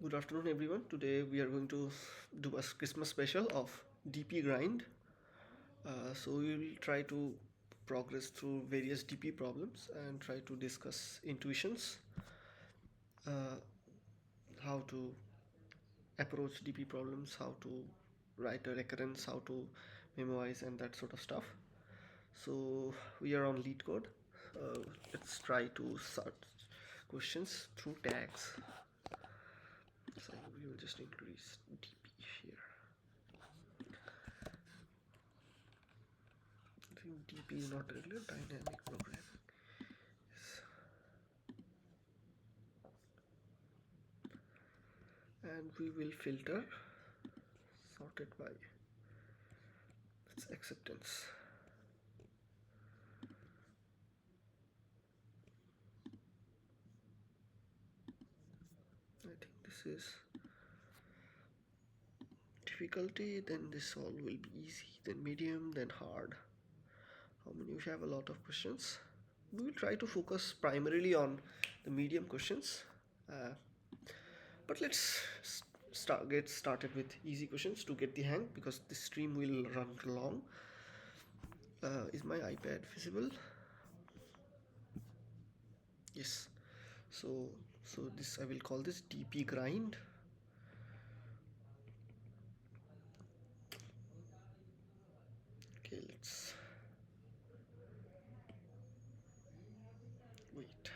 Good afternoon, everyone. Today we are going to do a Christmas special of DP grind. So we will try to progress through various DP problems and try to discuss intuitions, uh, how to approach DP problems, how to write a recurrence, how to memorize, and that sort of stuff. So we are on LeetCode. Uh, let's try to start questions through tags. So we will just increase DP here. I think DP is not regular dynamic programming. Yes. And we will filter sorted by its acceptance. I think this is difficulty, then this all will be easy, then medium, then hard. How many of you have a lot of questions? We will try to focus primarily on the medium questions, uh, but let's get started with easy questions to get the hang, because this stream will run long. Is my iPad visible? Yes. So this, I will call this DP grind. Okay, let's wait.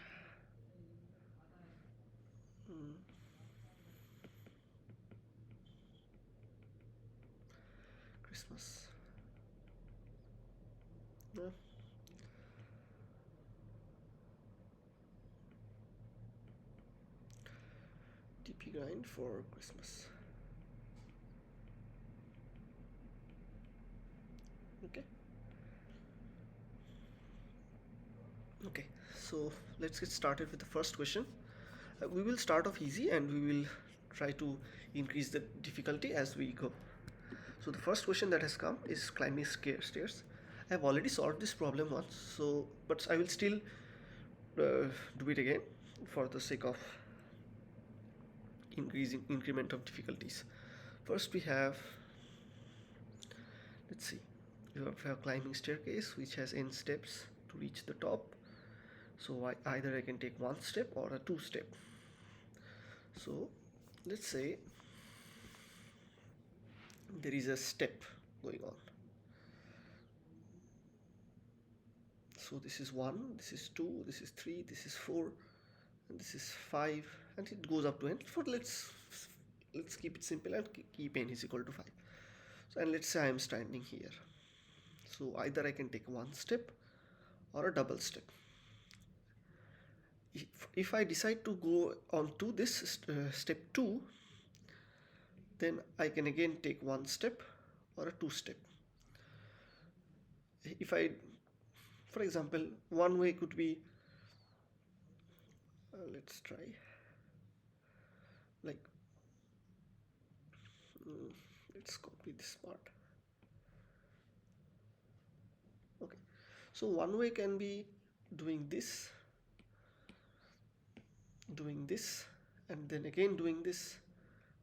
Christmas. No. DP grind for Christmas. Okay. Okay, so let's get started with the first question. We will start off easy and we will try to increase the difficulty as we go. So the first question that has come is climbing stairs. I have already solved this problem once, so but I will still do it again for the sake of increasing increment of difficulties. First we have, let's see, you have a climbing staircase which has n steps to reach the top. So either I can take one step or a two step. So let's say there is a step going on. So this is 1, this is 2, this is 3, this is 4, and this is 5, and it goes up to n. For let's keep it simple and keep n is equal to 5. So, and let's say I am standing here. So either I can take one step or a double step. If I decide to go on to this step 2, then I can again take one step or a two step. If I, for example, one way could be, let's try, like, let's copy this part. Okay, so one way can be doing this, and then again doing this,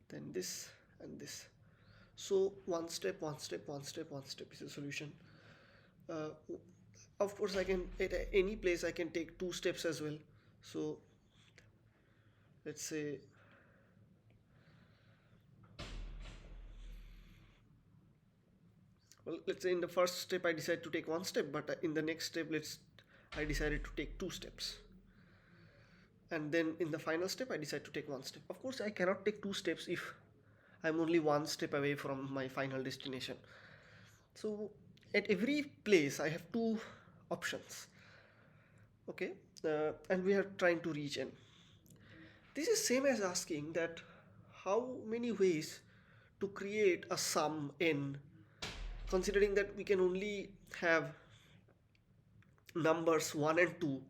then this and this. So one step, one step, one step, one step is the solution. Of course, I can, at any place I can take two steps as well. So let's say, well, let's say in the first step I decide to take one step, but in the next step I decided to take two steps, and then in the final step I decide to take one step. Of course, I cannot take two steps if I'm only one step away from my final destination. So at every place I have two options. Okay, and we are trying to reach n. This is same as asking that how many ways to create a sum n, considering that we can only have numbers 1 and 2,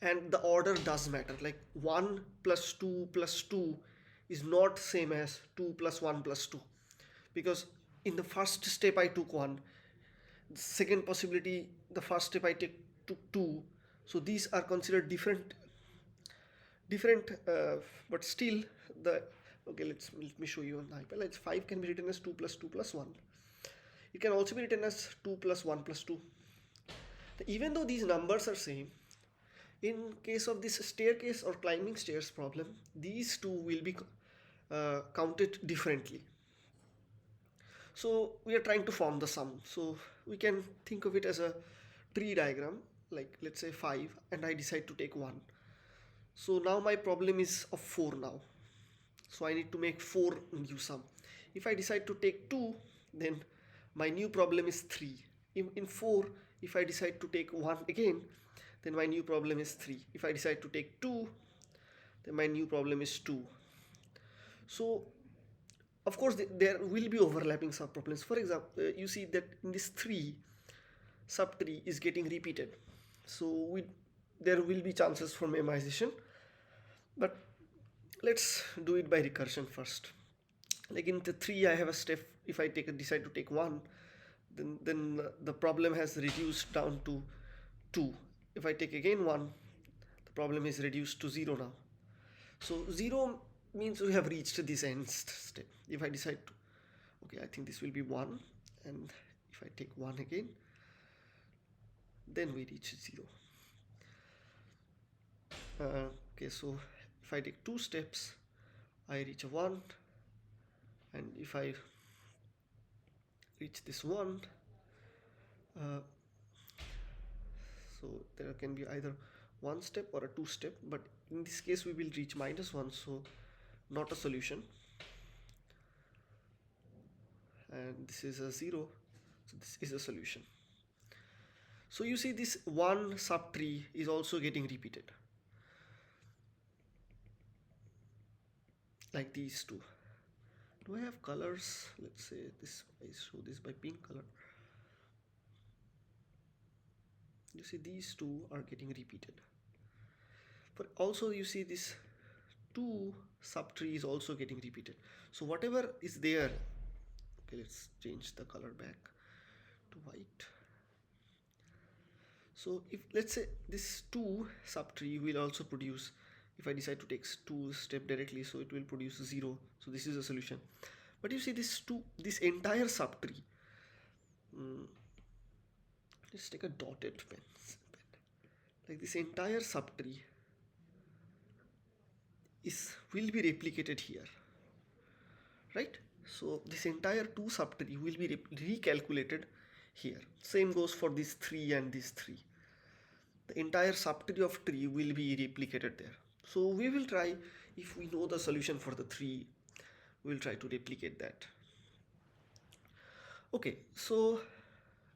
and the order does matter. Like 1 plus 2 plus 2 is not same as 2 plus 1 plus 2, because in the first step I took 1, the second possibility, the first step I took 2. So these are considered different, but still the Okay, let me show you an hyper. Like 5 can be written as 2 plus 2 plus 1. It can also be written as 2 plus 1 plus 2. Even though these numbers are same, in case of this staircase or climbing stairs problem, these two will be counted differently. So we are trying to form the sum. So we can think of it as a tree diagram, like let's say 5, and I decide to take 1. So now my problem is of 4 now. So I need to make 4 new sum. If I decide to take 2, then my new problem is 3. In 4, if I decide to take 1 again, then my new problem is 3. If I decide to take 2, then my new problem is 2. So of course there will be overlapping subproblems. For example, you see that in this 3, subtree is getting repeated. So there will be chances for memorization, but let's do it by recursion first. Like in the 3, I have a step. If I decide to take 1, then the problem has reduced down to 2. If I take again 1, the problem is reduced to 0 now. So 0 means we have reached this end step. If I decide to, okay, I think this will be 1, and if I take 1 again, then we reach 0. Okay, so if I take 2 steps, I reach a 1, and if I reach this 1, so there can be either 1 step or a 2 step, but in this case we will reach -1, so not a solution. And this is a 0, so this is a solution. So you see this 1 subtree is also getting repeated, like these two. Do I have colors? Let's say this, I show this by pink color. You see these two are getting repeated. But also you see this 2 subtree is also getting repeated. So whatever is there, okay, let's change the color back to white. So if let's say this 2 subtree will also produce, if I decide to take 2 step directly, so it will produce 0. So this is a solution. But you see this entire subtree, let's take a dotted pen. Like this entire subtree will be replicated here, right? So this entire 2 subtree will be recalculated here. Same goes for this 3 and this 3. The entire subtree of tree will be replicated there. So we will try, if we know the solution for the 3, we will try to replicate that. Okay, so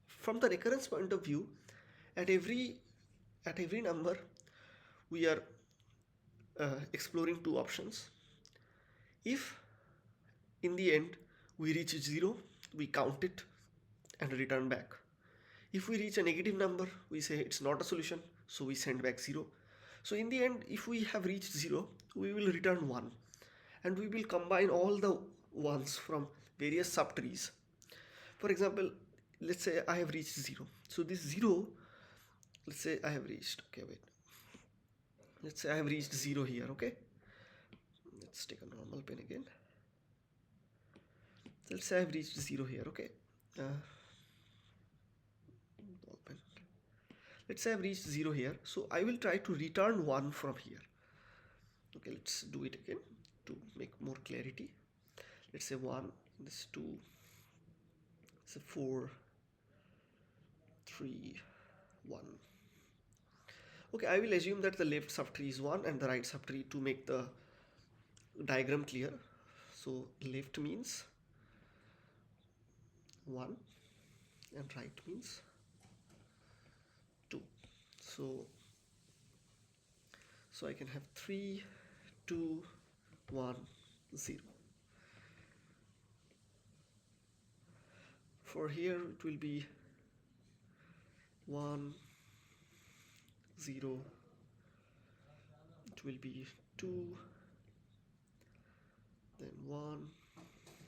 from the recurrence point of view, at every number we are exploring 2 options. If in the end we reach 0, we count it and return back. If we reach a negative number, we say it's not a solution, so we send back 0. So in the end, if we have reached 0, we will return 1, and we will combine all the 1s from various subtrees. For example, let's say I have reached 0. So this 0, let's say I have reached, okay, wait. Let's say I have reached 0 here, okay? Let's take a normal pen again. Let's say I have reached 0 here, okay? Let's say I've reached 0 here, so I will try to return 1 from here. Okay, let's do it again to make more clarity. Let's say 1, this 2, let's say 4, 3, 1. Okay, I will assume that the left subtree is 1 and the right subtree to make the diagram clear. So left means 1 and right means 2. So I can have 3, 2, 1, 0. For here it will be 1, 0, it will be 2, then 1,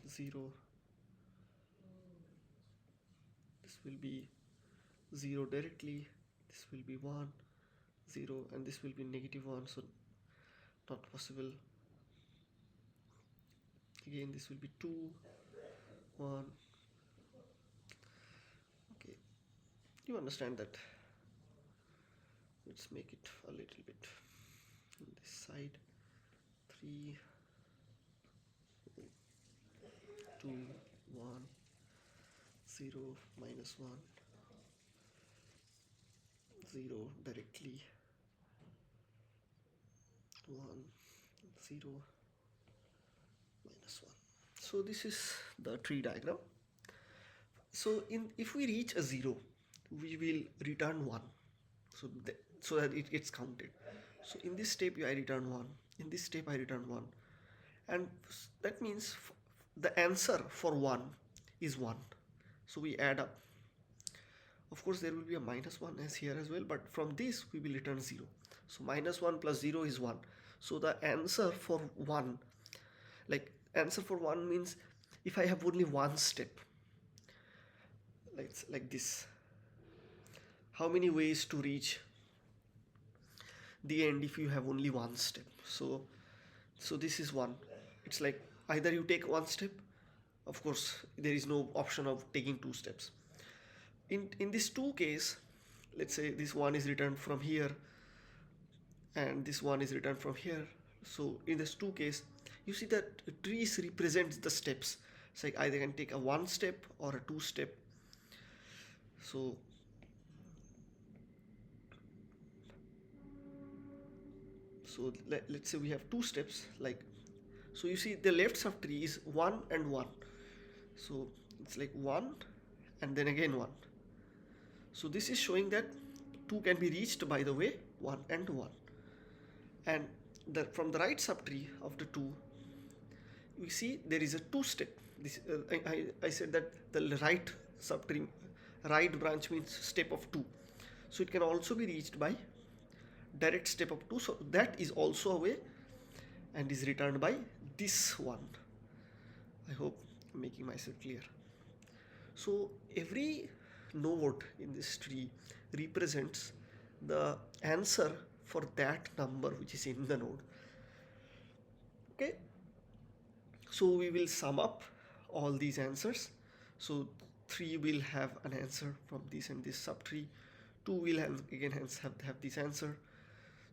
0, this will be 0 directly, this will be 1, 0, and this will be -1, so not possible. Again, this will be 2, 1. Okay, you understand that. Let's make it a little bit on this side. 3, 2, 1, 0, minus 1, 0 directly, 1, 0, minus 1. So this is the tree diagram. So if we reach a 0, we will return 1. So that it gets counted. So in this step I return 1. In this step I return 1. And that means the answer for 1 is 1. So we add up. Of course, there will be a minus 1 as here as well, but from this we will return 0. So minus 1 plus 0 is 1. So the answer for 1, like answer for 1 means if I have only one step, like this. How many ways to reach the end if you have only one step? So this is 1. It's like either you take one step, of course there is no option of taking 2 steps. In this 2 case, let's say this 1 is returned from here and this 1 is returned from here. So in this 2 case, you see that trees represents the steps. It's like either can take a 1 step or a 2 step. So let's say we have 2 steps, like, so you see the left subtree is 1 and 1. So it's like 1 and then again 1. So this is showing that 2 can be reached by the way 1 and 1. And from the right subtree of the 2, we see there is a 2 step. This I said that the right subtree, right branch means step of 2. So it can also be reached by direct step of 2. So that is also a way and is returned by this one. I hope I'm making myself clear. So every node in this tree represents the answer for that number which is in the node. Okay, so we will sum up all these answers. So 3 will have an answer from this and this subtree. 2 will have this answer.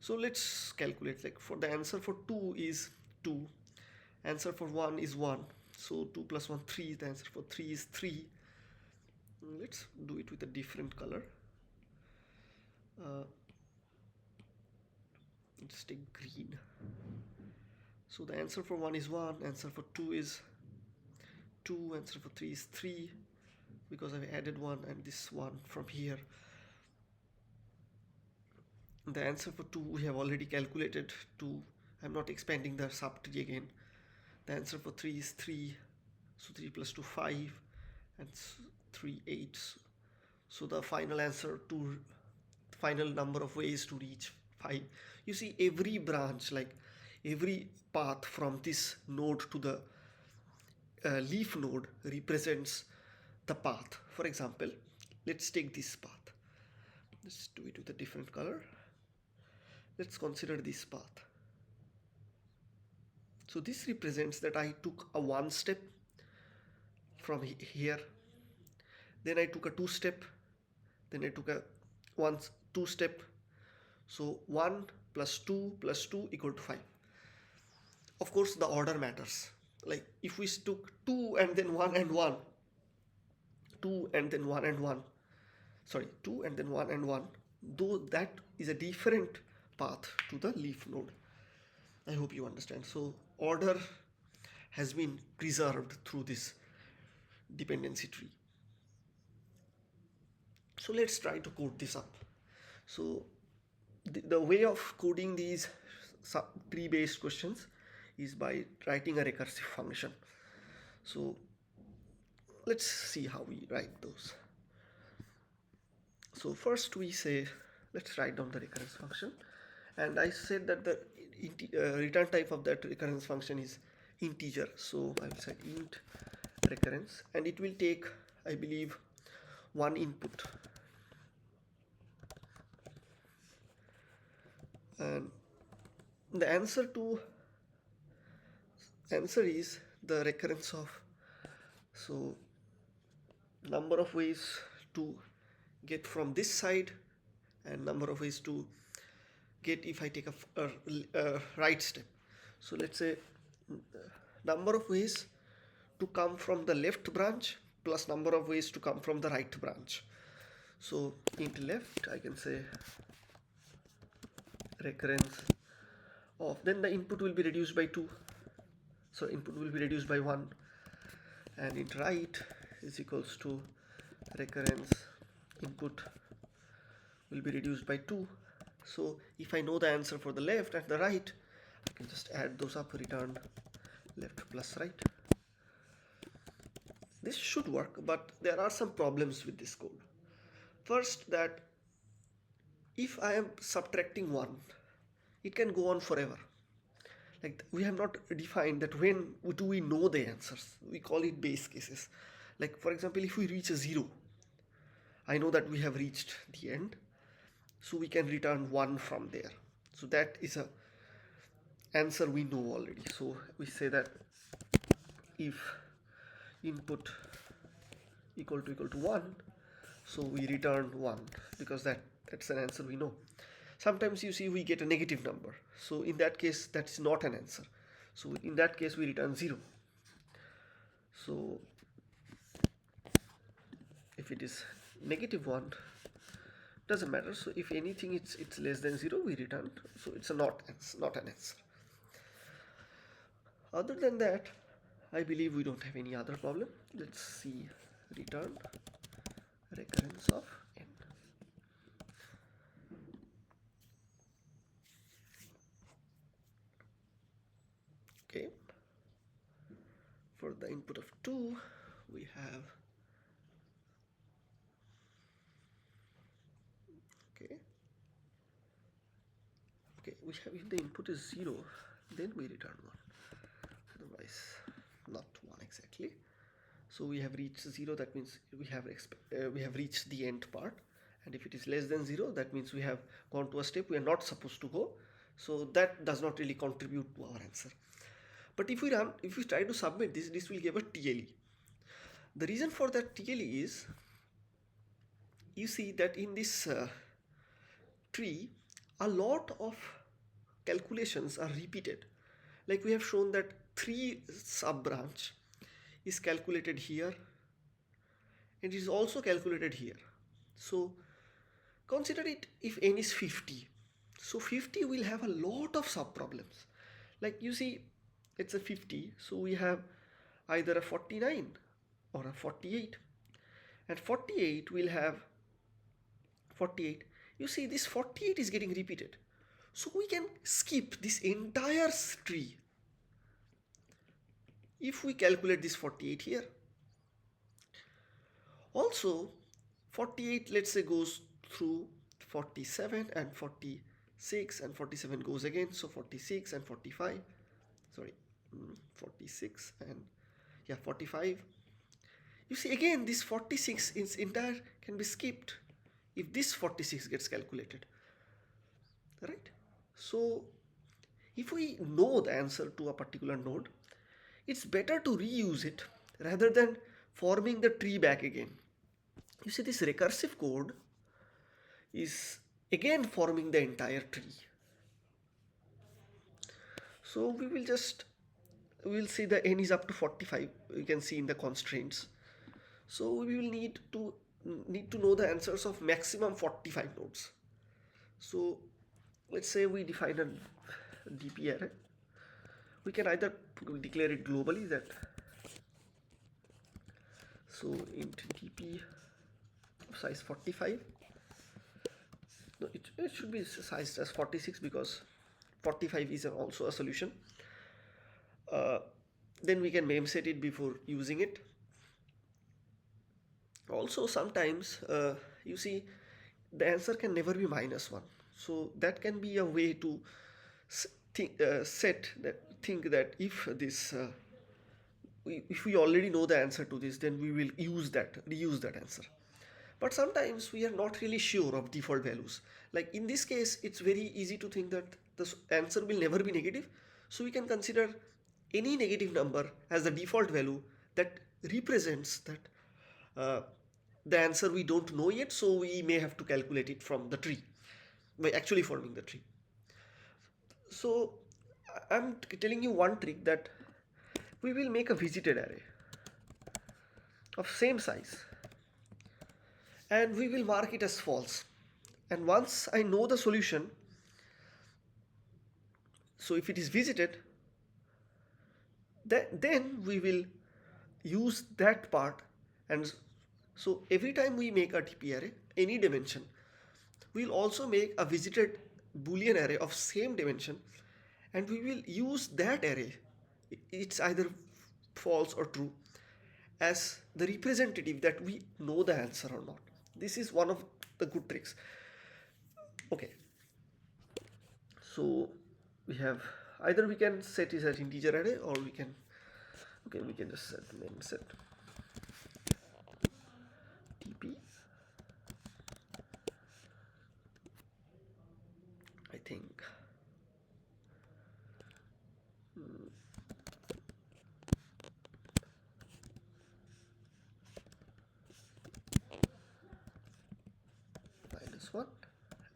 So let's calculate. Like for the answer for 2 is 2, answer for 1 is 1. So 2 plus 1, 3. The answer for 3 is 3. Let's do it with a different color. Let's take green. So the answer for 1 is 1, answer for 2 is 2, answer for 3 is 3, because I've added 1 and this 1 from here. The answer for 2 we have already calculated 2. I'm not expanding the subtree again. The answer for 3 is 3. So 3 plus 2, 5, and 3, 8. So the final answer to final number of ways to reach 5. You see every branch, like every path from this node to the leaf node represents the path. For example, let's take this path. Let's do it with a different color. Let's consider this path. So this represents that I took a 1 step from here, then I took a 2 step, then I took a 2 step. So 1 plus 2 plus 2 equal to 5. Of course the order matters. Like if we took 2 and then 1 and 1, 2 and then 1 and 1, sorry, 2 and then 1 and 1, though that is a different path to the leaf node. I hope you understand. So order has been preserved through this dependency tree. So let's try to code this up. So the way of coding these tree-based questions is by writing a recursive function. So let's see how we write those. So first we say, let's write down the recurrence function. And I said that the return type of that recurrence function is integer. So I will set int recurrence, and it will take, I believe, 1 input. And the answer is the recurrence of, so number of ways to get from this side and number of ways to get if I take a right step. So let's say number of ways to come from the left branch plus number of ways to come from the right branch. So int left, I can say recurrence of, then the input will be reduced by 2, so input will be reduced by 1, and int right is equals to recurrence input will be reduced by 2. So if I know the answer for the left and the right, I can just add those up, return left plus right. This should work, but there are some problems with this code. First, that if I am subtracting 1, it can go on forever. Like, we have not defined that when do we know the answers. We call it base cases. Like, for example, if we reach a 0, I know that we have reached the end, so we can return 1 from there. So that is a answer we know already. So we say that if input equal to 1, so we return 1, because that's an answer we know. Sometimes you see we get a negative number, so in that case that's not an answer, so in that case we return 0. So if it is -1, doesn't matter. So if anything it's less than 0, we return, so it's not an answer. Other than that, I believe we don't have any other problem. Let's see, return recurrence of n. Okay, for the input of 2 we have, okay, we have, if the input is 0, then we return 1, otherwise not 1 exactly. So we have reached 0, that means we have reached the end part, and if it is less than 0, that means we have gone to a step we are not supposed to go, so that does not really contribute to our answer. But if we try to submit this will give a TLE. The reason for that TLE is, you see that in this tree a lot of calculations are repeated. Like we have shown that 3 sub branch is calculated here and is also calculated here. So consider it if n is 50. So 50 will have a lot of sub problems. Like you see, it's a 50, so we have either a 49 or a 48, and 48 will have 48. You see, this 48 is getting repeated, so we can skip this entire tree if we calculate this 48 here. Also 48, let's say, goes through 47 and 46, and 47 goes again, so 46 and 45, sorry, 46 and 45. You see, again this 46 is entire can be skipped if this 46 gets calculated, right? So if we know the answer to a particular node, it's better to reuse it rather than forming the tree back again. You see, this recursive code is again forming the entire tree. So we will see the n is up to 45, you can see in the constraints. So we will need to know the answers of maximum 45 nodes. So let's say we define a DP array. We can either declare it globally, that so int DP size 45. No, it should be sized as 46 because 45 is also a solution. Then we can memset it before using it. Also sometimes you see the answer can never be -1, so that can be a way to think that if this if we already know the answer to this, then we will reuse that answer. But sometimes we are not really sure of default values. Like in this case, it's very easy to think that the answer will never be negative, so we can consider any negative number as the default value that represents that uh, the answer we don't know yet, so we may have to calculate it from the tree by actually forming the tree. So I'm telling you one trick, that we will make a visited array of same size and we will mark it as false. And once I know the solution, so if it is visited, then we will use that part. And so every time we make a TP array, any dimension, we'll also make a visited Boolean array of same dimension, and we will use that array, it's either false or true, as the representative that we know the answer or not. This is one of the good tricks. Okay, so we have, either we can set it as integer array, or we can, okay, we can just set name set TP. I think -1,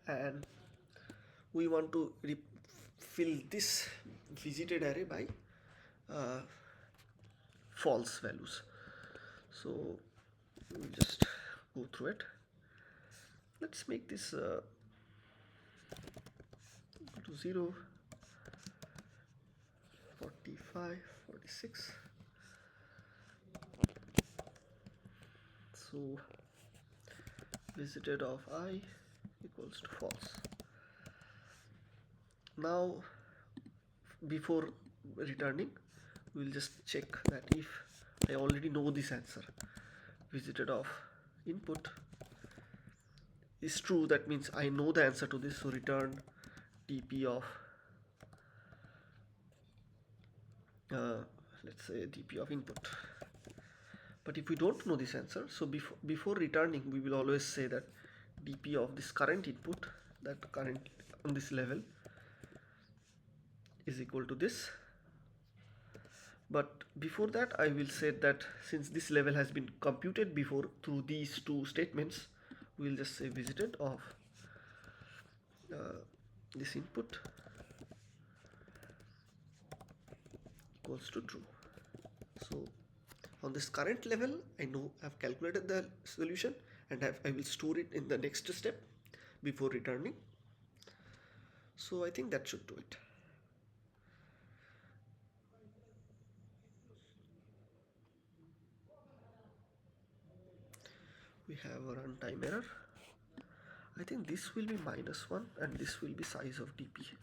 and we want to fill this visited array by uh, false values. So we'll just go through it. Let's make this equal to 0, 45, 46. So visited of I equals to false. Now before returning, we'll just check that if I already know this answer, visited of input is true, that means I know the answer to this, so return TP of let's say TP of input. But if we don't know this answer, so before returning, we will always say that dp of this current input, that current on this level, is equal to this. But before that, I will say that since this level has been computed before through these two statements, we will just say visited of this input equals to true. So on this current level, I know I've calculated the solution, and I will store it in the next step before returning. So I think that should do it. We have a runtime error. I think this will be -1 and this will be size of dp.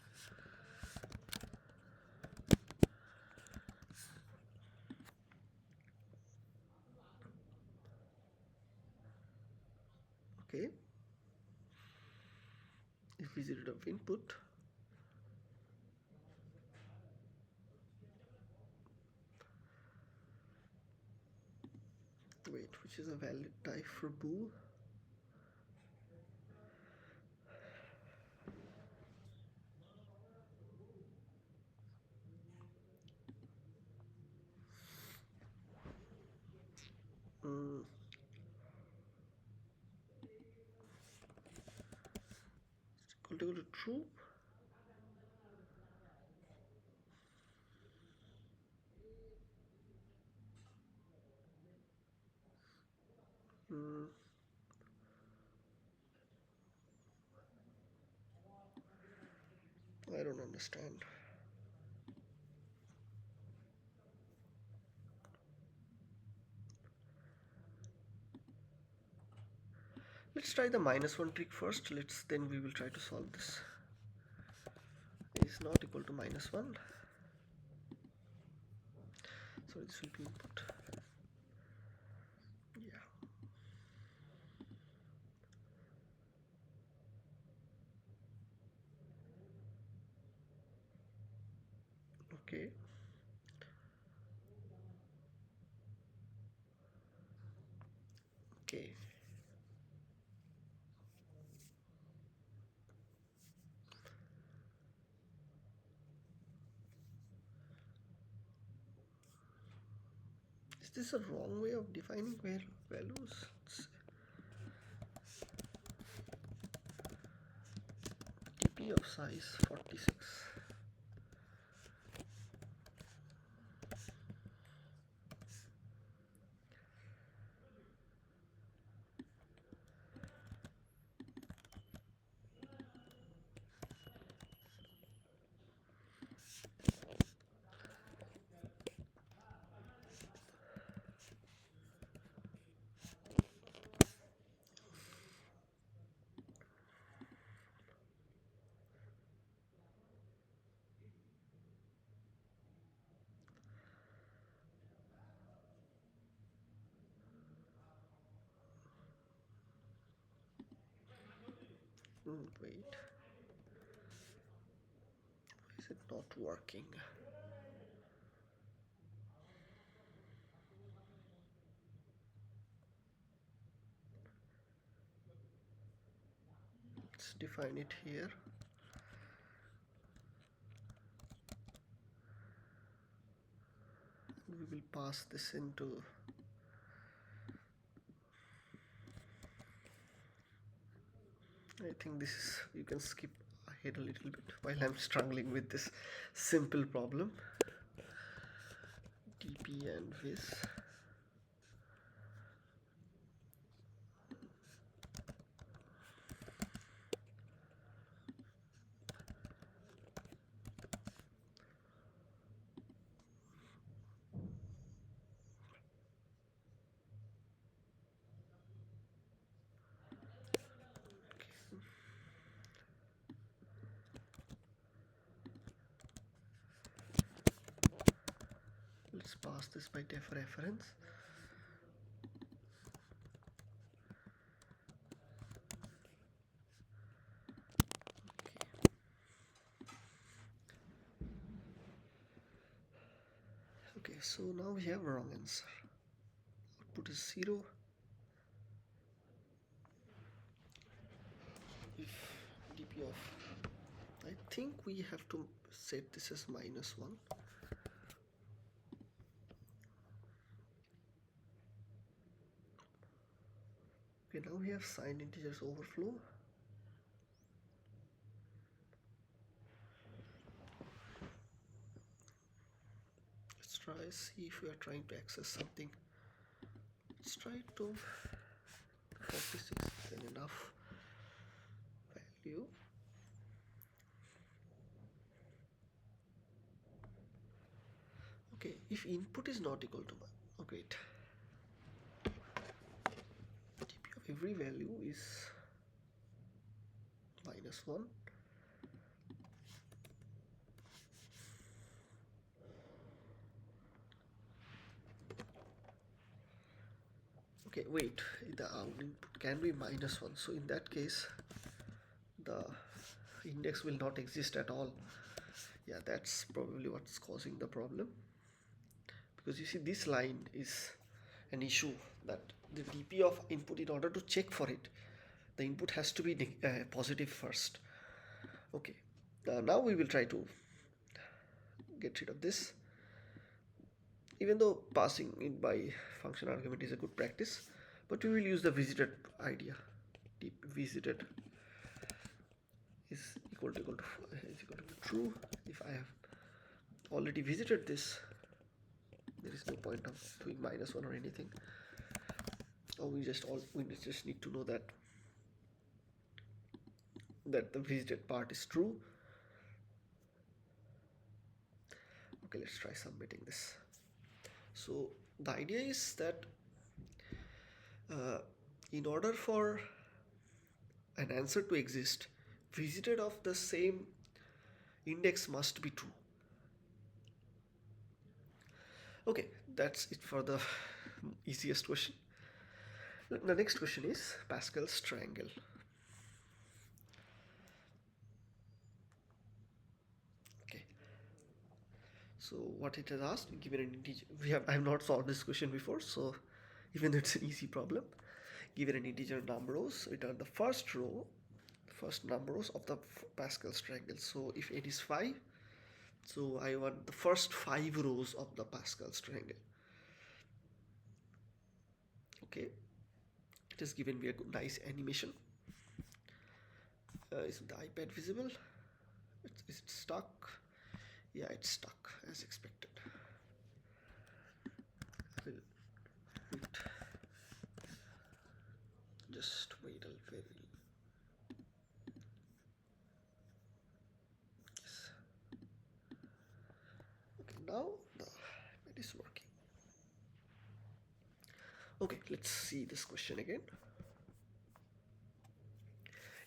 Okay, if visited of input, wait, which is a valid type for bool? Equal to true. I don't understand. Let's try the -1 trick first. Then we will try to solve this. Is not equal to -1. So this will be input. Yeah. Okay. Okay. this a wrong way of defining values? dp of size 46. Wait, why is it not working? Let's define it here. We will pass this into I think this is, you can skip ahead a little bit while I'm struggling with this simple problem. dp and vis. Let's pass this by def reference. Okay, so now we have a wrong answer. Output is 0. If dp of, I think we have to set this as -1. Okay, now we have signed integers overflow. Let's try see if we are trying to access something. Let's try to 46 is an enough value. Okay, if input is not equal to 1, oh great. dp of every value is -1. Okay, wait, the input can be -1, so in that case the index will not exist at all. Yeah, that's probably what's causing the problem, because you see this line is an issue, that the dp of input, in order to check for it, the input has to be positive first. Okay, now we will try to get rid of this, even though passing in by function argument is a good practice, but we will use the visited idea. Visited is equal to true. If I have already visited this, there is no point of doing -1 or anything. Or we just need to know that the visited part is true. Okay, let's try submitting this. So the idea is that in order for an answer to exist, visited of the same index must be true. Okay, that's it for the easiest question. The next question is Pascal's triangle. Okay, so what it has asked, given an integer, I have not solved this question before, so even though it's an easy problem, given an integer number rows, return the first number rows of the Pascal's triangle. So if n is 5, so I want the first 5 rows of the Pascal's triangle. Okay, it has given me a good, nice animation. Is the iPad visible? Is it stuck? Yeah, it's stuck as expected. Wait. Just wait a very. Yes. Okay, now it is working. Okay, let's see this question again.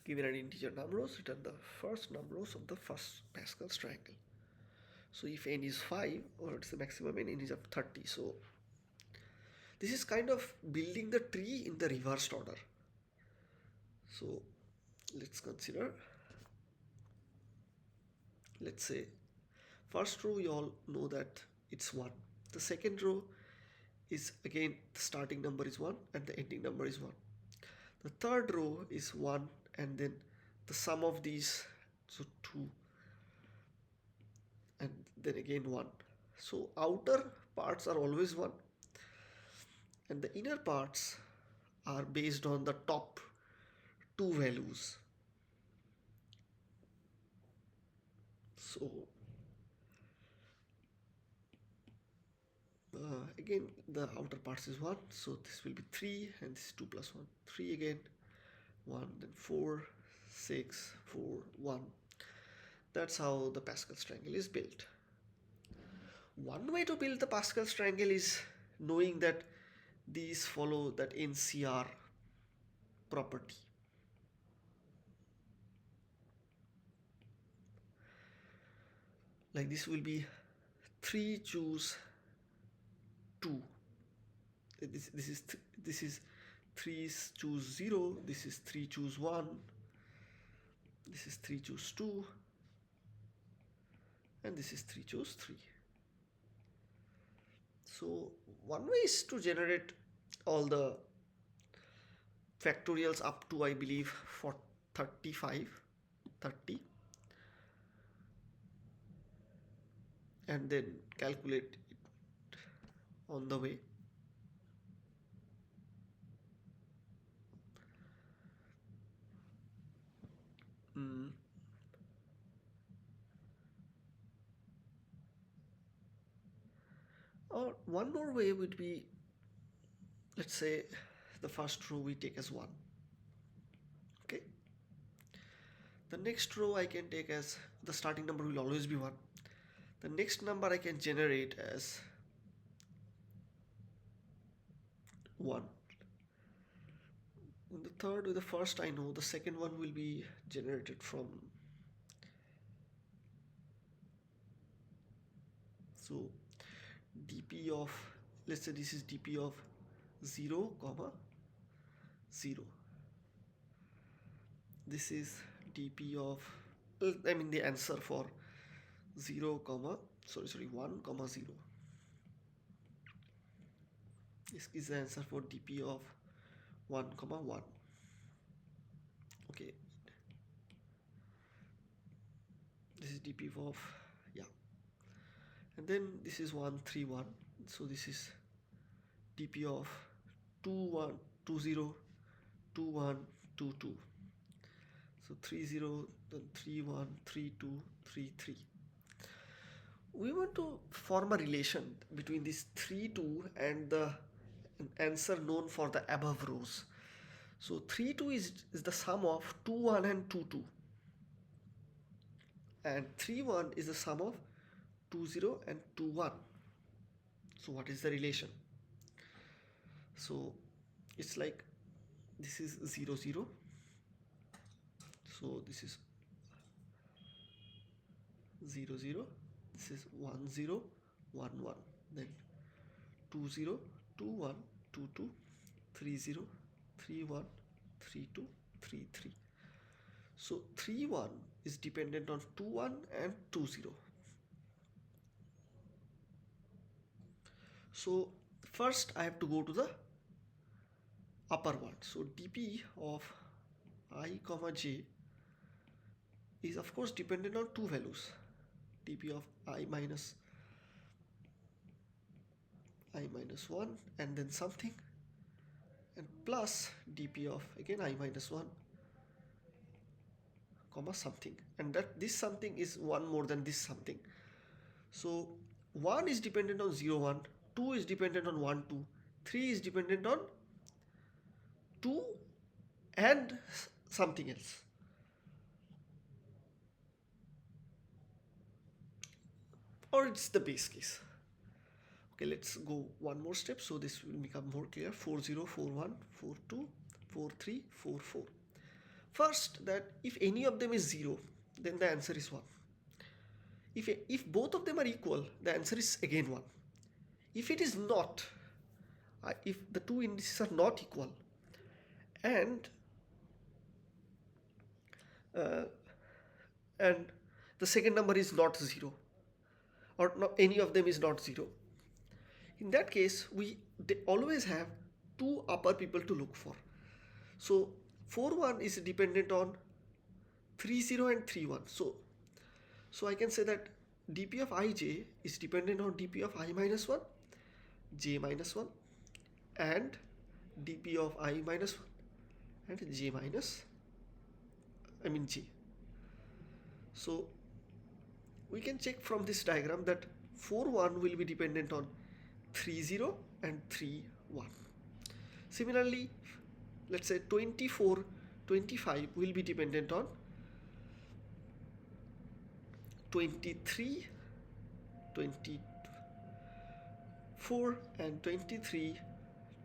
Given an integer number rows, return the first number rows of the first Pascal's triangle. So if n is 5, or it's the maximum n is of 30. So this is kind of building the tree in the reversed order. So let's consider, let's say, first row we all know that it's 1. The second row is again the starting number is 1 and the ending number is 1. The third row is 1 and then the sum of these, so 2 and then again 1. So outer parts are always 1 and the inner parts are based on the top 2 values. So again the outer parts is 1, so this will be 3 and this is 2 plus 1. 3 again, 1, then 4, 6, 4, 1. That's how the Pascal's triangle is built. One way to build the Pascal's triangle is knowing that these follow that NCR property. Like this will be 3 choose 2. This is 3 choose 0. This is 3 choose 1. This is 3 choose 2. And this is 3 choose 3. So one way is to generate all the factorials up to, I believe, for 30, and then calculate it on the way. Or one more way would be, let's say the first row we take as 1. Okay. The next row I can take as, the starting number will always be 1. The next number I can generate as 1. And the third with the first I know, the second one will be generated from, so dp of, let's say this is dp of 0, 0. This is dp of, I mean the answer for 0, 1, 0. This is the answer for dp of 1, 1. Okay. This is dp of, yeah. And then this is 1, 3, 1. So this is dp of 2, 1, 2, 0, 2, 1, 2, 2. So 3, 0, then 3, 1, 3, 2, 3, 3. We want to form a relation between this 3, 2 and the answer known for the above rows. So 3, 2 is the sum of 2, 1 and 2, 2. And 3, 1 is the sum of 2, 0 and 2, 1. So what is the relation? So it's like this is 0, 0. So this is 0, 0. This is 1, 0, 1, 1. Then 2, 0, 2, 1, 2, 2, 3, 0, 3, 1, 3, 2, 3, 3. So 3, 1 is dependent on 2, 1 and 2, 0. So first I have to go to the upper one. So dp of I comma j is of course dependent on 2 values, dp of I minus 1 and then something, and plus dp of again I minus 1 comma something, and that this something is one more than this something. So 1 is dependent on 0 1, 2 is dependent on 1 2, 3 is dependent on 2 and something else. Or it's the base case. Okay, let's go one more step so this will become more clear. 4 0 4 1 4 2 4 3 4 4. First, that if any of them is 0, then the answer is 1. If both of them are equal, the answer is again 1. If it is not, if the two indices are not equal, and the second number is not 0, or not, any of them is not 0, in that case they always have two upper people to look for. So 4 1 is dependent on 3 0 and 3 1. So I can say that dp of ij is dependent on dp of I minus 1, j minus 1, and dp of I minus 1 and j. So we can check from this diagram that 4 1 will be dependent on 3 0 and 3 1. Similarly, let's say 24 25 will be dependent on 23 24 and 23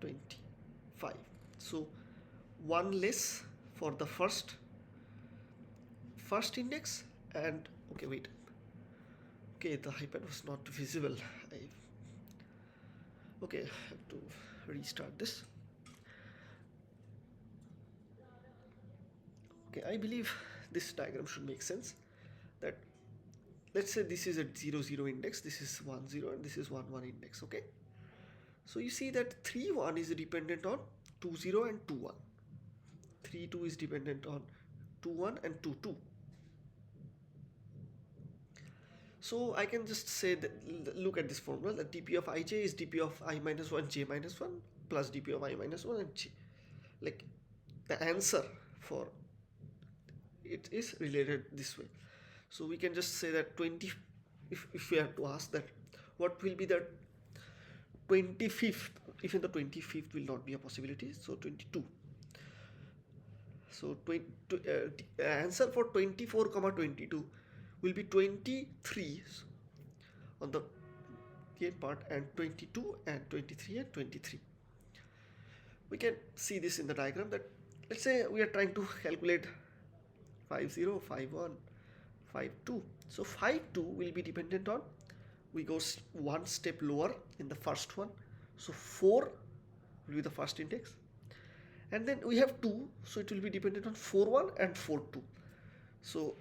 25. So one less for the first index, and okay, wait, okay, the hyphen was not visible. Okay, I have to restart this. Okay, I believe this diagram should make sense. That let's say this is a 0 0 index, this is 1 0, and this is 1 1 index. Okay, so you see that 3 1 is dependent on 2 0 and 2 1. 3 2 is dependent on 2 1 and 2 2. So I can just say that, look at this formula, that dp of ij is dp of I minus 1 j minus 1 plus dp of I minus 1 and j. Like the answer for it is related this way. So we can just say that 20, if we have to ask that what will be the 25th, even the 25th will not be a possibility, so 22. So answer for 24 comma 22 will be 23 on the part, and 22 and 23 and 23. We can see this in the diagram that let's say we are trying to calculate 5 0 5 1 5 2. So 5 2 will be dependent on, we go one step lower in the first one, so 4 will be the first index, and then we have 2, so it will be dependent on 4 1 and 4 2. So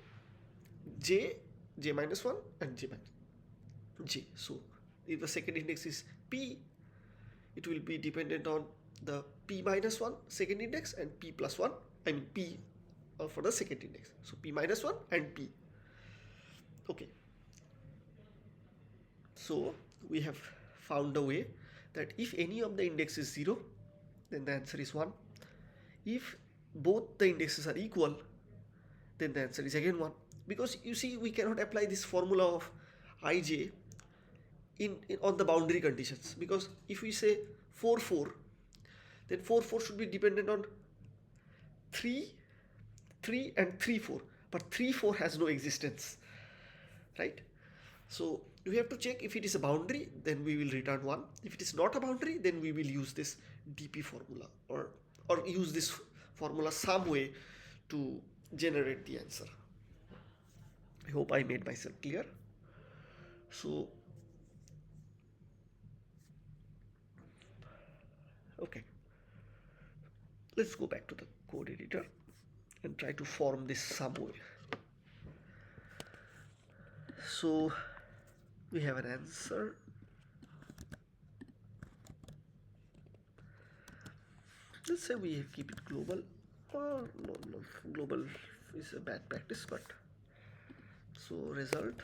j minus 1 and j minus j. So if the second index is p, it will be dependent on the p minus 1 second index and p plus 1, I mean p for the second index. So p minus 1 and p. Okay, so we have found a way that if any of the index is 0, then the answer is 1. If both the indexes are equal, then the answer is again 1. Because you see, we cannot apply this formula of ij on the boundary conditions, because if we say 4 4, then 4 4 should be dependent on 3 3 and 3 4, but 3 4 has no existence, right? So we have to check if it is a boundary, then we will return 1. If it is not a boundary, then we will use this dp formula, or use this formula some way to generate the answer. I hope I made myself clear. So okay, let's go back to the code editor and try to form this some way. So we have an answer. Let's say we keep it global. Oh, no, global is a bad practice, but so result,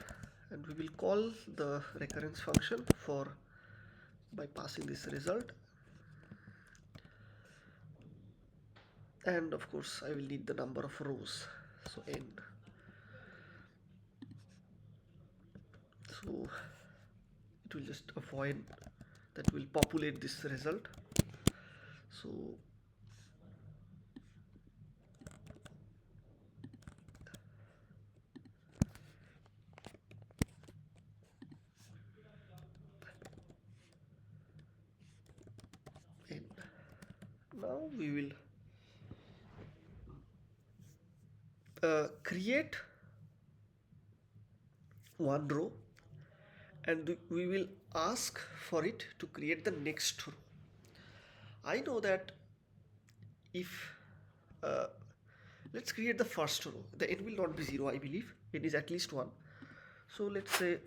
and we will call the recurrence function by passing this result. and of course I will need the number of rows, so n. So it will just avoid that will populate this result. So n. Now we will create one row, and we will ask for it to create the next row. I know that if let's create the first row, the n will not be 0, I believe it is at least 1. So let's say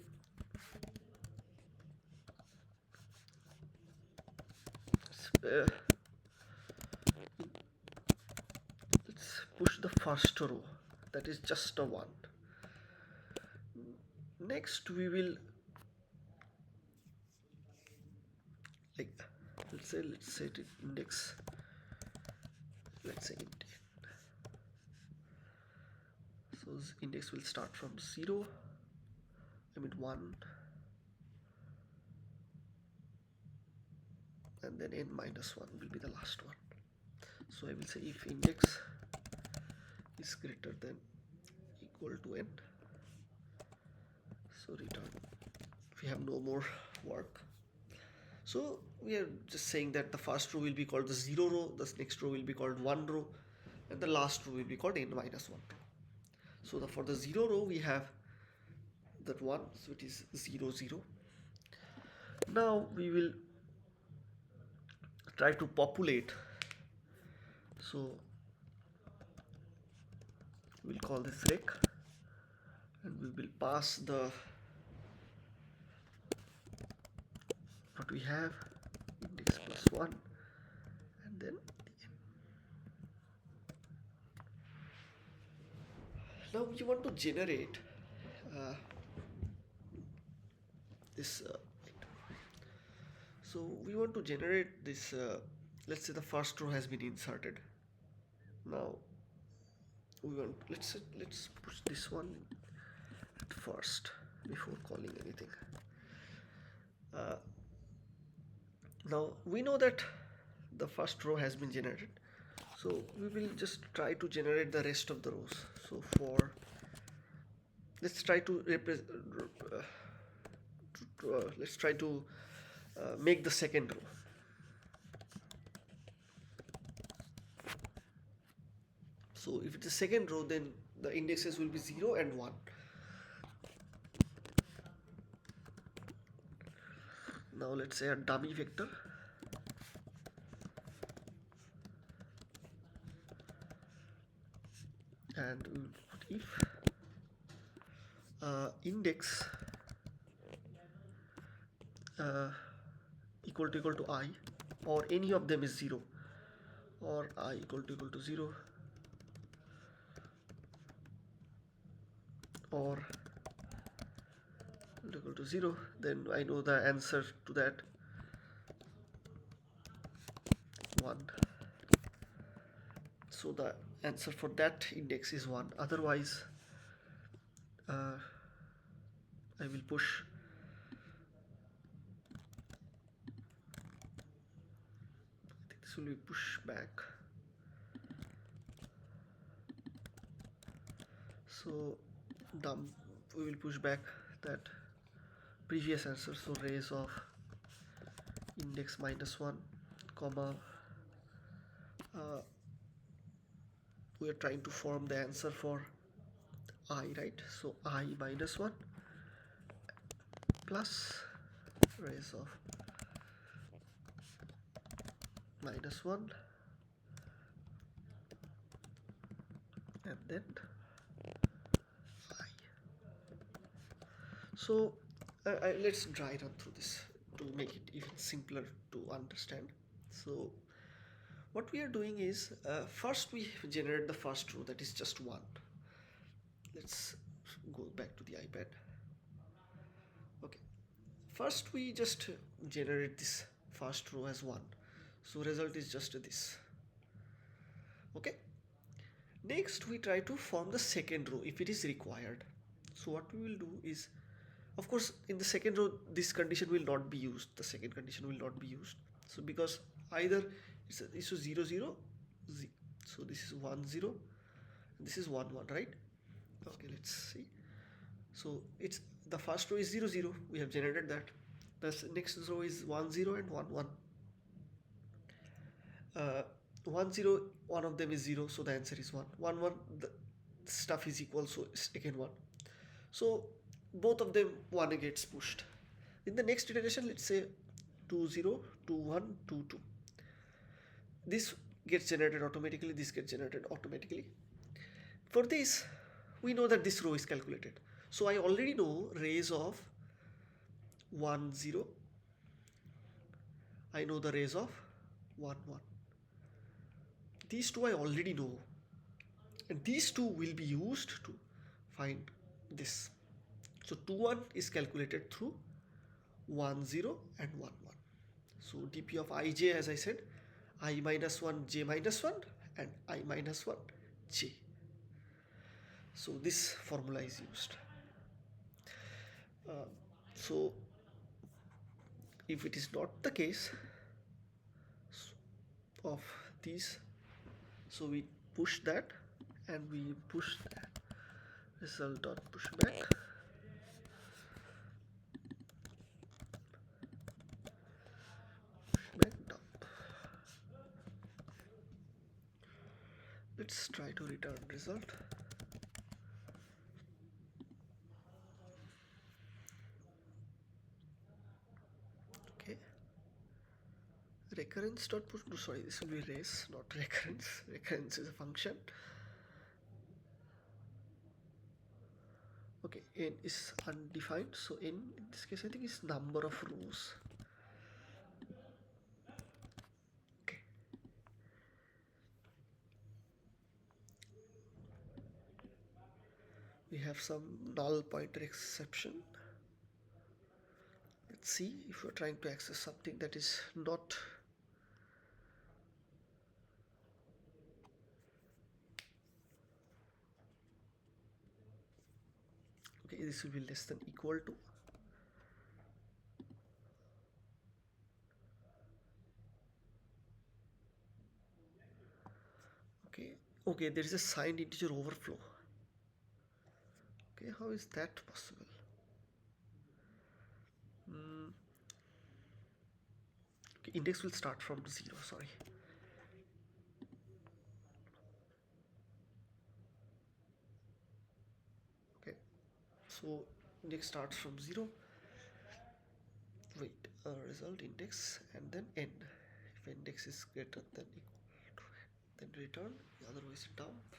let's push the first row, that is just a 1. Next we will like let's say it index, let's say int. So index will start from 0, I mean 1, and then n minus 1 will be the last one. So I will say if index is greater than equal to n, so return. We have no more work. So we are just saying that the first row will be called the 0 row, the next row will be called 1 row, and the last row will be called n minus 1 row. So for the 0 row we have that 1, so it is 0 0. Now we will try to populate. So we'll call this rec, and we will pass the what we have, index plus 1, and then now we want to generate this so we want to generate this let's say the first row has been inserted. Now we want, let's push this one at first before calling anything. Now we know that the first row has been generated, so we will just try to generate the rest of the rows. So for let's try to make the second row. So if it's the second row, then the indexes will be 0 and 1. Now let's say a dummy vector, and we will put if index equal to I, or any of them is 0, or I equal to 0, or equal to 0, then I know the answer to that 1. So the answer for that index is 1. Otherwise I will push this will be push back. So we will push back that previous answer, so raise of index minus 1 comma we are trying to form the answer for I, right? So I minus 1 plus raise of minus 1, and then I. So let's dry run through this to make it even simpler to understand. So what we are doing is first we generate the first row, that is just 1. Let's go back to the iPad. Okay, first we just generate this first row as 1, so result is just this. Okay. Next, we try to form the second row if it is required. So what we will do is, of course, in the second row, this condition will not be used. The second condition will not be used. So because either it's a 0 0, so this is 1 0, this is 1 1, right? Okay, let's see. So it's the first row is 0 0. We have generated that. The next row is 1 0 and 1 1. 1 0, one of them is 0, so the answer is 1. 1 1, the stuff is equal, so it's again 1. So both of them 1 gets pushed. In the next iteration, let's say 2 0 2 1 2 2. This gets generated automatically, this gets generated automatically. For this, we know that this row is calculated. So I already know rays of 1 0. I know the rays of 1 1. These two I already know, and these two will be used to find this. So 2 1 is calculated through 1 0 and 1 1. So dp of ij, as I said, I minus 1 j minus 1 and I minus 1 j. So this formula is used. So if it is not the case of these, so we push that and we push that result dot push back. Dump. Let's try to return result. Okay. Recurrence dot push. No, sorry, this will be race, not recurrence. Recurrence is a function. Okay, n is undefined, so n in this case I think is number of rows. Okay. We have some null pointer exception. Let's see if we're trying to access something that is not. Okay, this will be less than equal to. Okay, there is a signed integer overflow. Okay, how is that possible? Okay, index will start from 0, sorry. Okay, so index starts from 0. Wait, result index and then n. If index is greater than equal to n, then return, otherwise dump.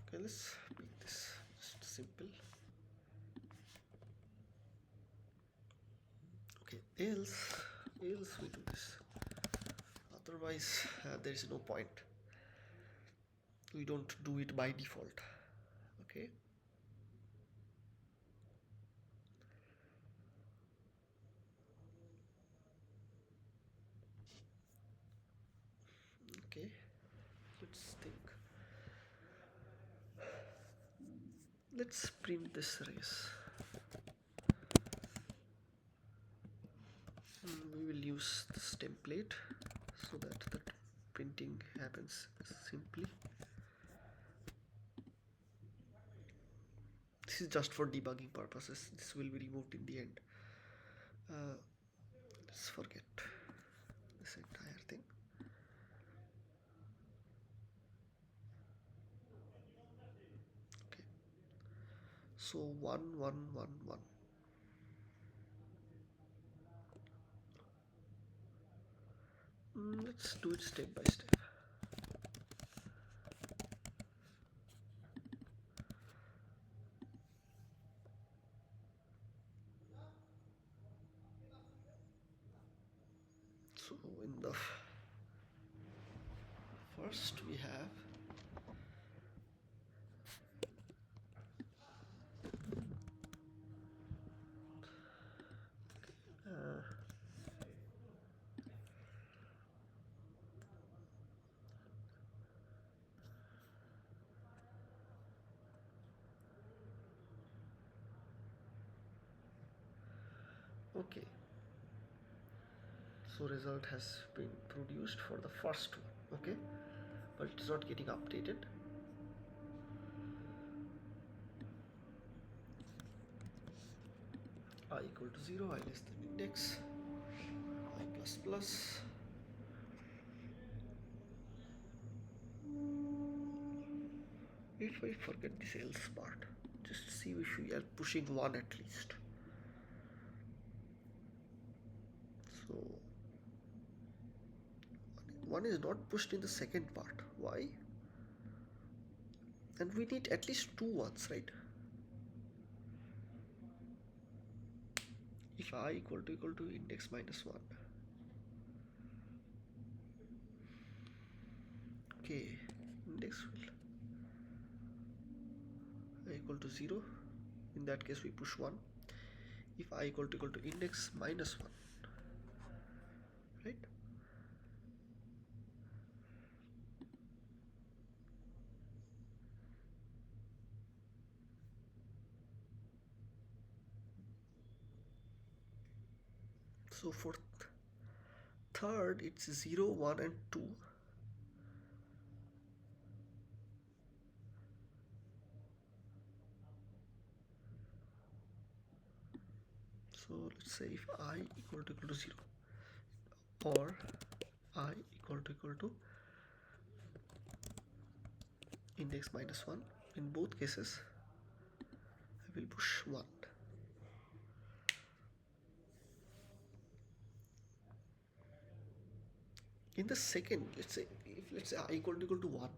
Okay, let's make this just simple. Okay, else we do this. Otherwise, there is no point. We don't do it by default. Okay. Okay, let's think. Let's print this race. We will use this template so that the printing happens simply. This is just for debugging purposes. This will be removed in the end. Let's forget this entire thing. Okay. So 1 1 1 1. Let's do it step by step. So in the first we have Okay, so result has been produced for the first one. Okay, but it's not getting updated. I equal to 0, I less than index, I plus plus. If I forget this else part, just see if we are pushing 1 at least. So 1 is not pushed in the second part. Why? And we need at least 2 ones, right? If I equal to index minus 1. Okay, index will I equal to 0. In that case we push 1. If I equal to index minus 1, right? So for third it's 0, 1 and 2. So let's say if I equal to 0 or I equal to index minus 1, in both cases I will push 1. In the second, let's say I equal to 1,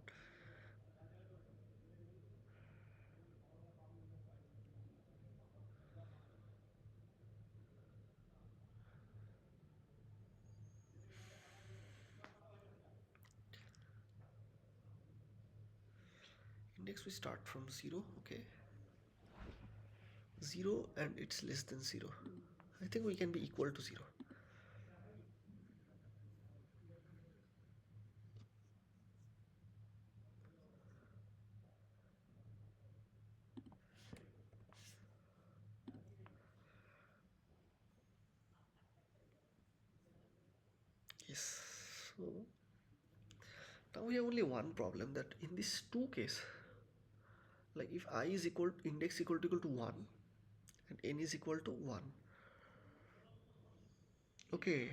index we start from 0. Okay, 0 and it's less than 0. I think we can be equal to 0. Yes. So now we have only one problem, that in this 2 case, like if I is equal index equal to 1 and n is equal to 1. Okay,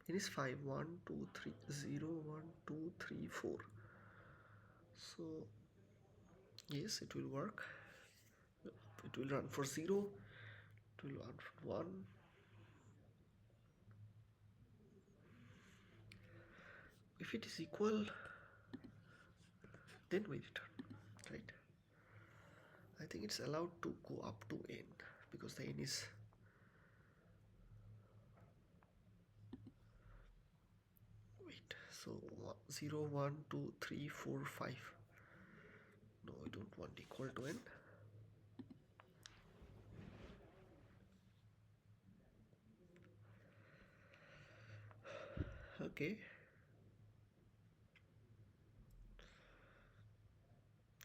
n is 5, 1 2 3 0 1 2 3 4. So yes, it will work. It will run for 0, it will run for 1. If it is equal, then we return, right? I think it's allowed to go up to n because the n is, wait, so 0 1 2 3 4 5. No, I don't want equal to n. Okay,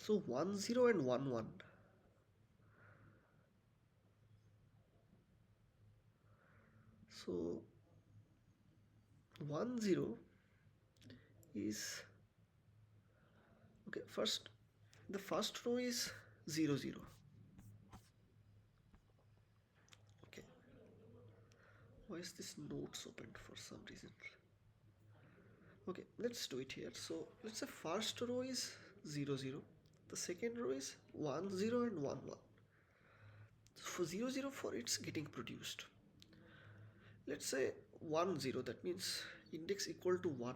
so 1 0 and 1 1. So 1 0 is, okay, first the first row is 0 0. Okay, why is this notes opened for some reason? Okay, let's do it here. So let's say first row is 0 0, the second row is 1 0 and 1 1. So for 0 0 4 it's getting produced. Let's say 1 0, that means index equal to 1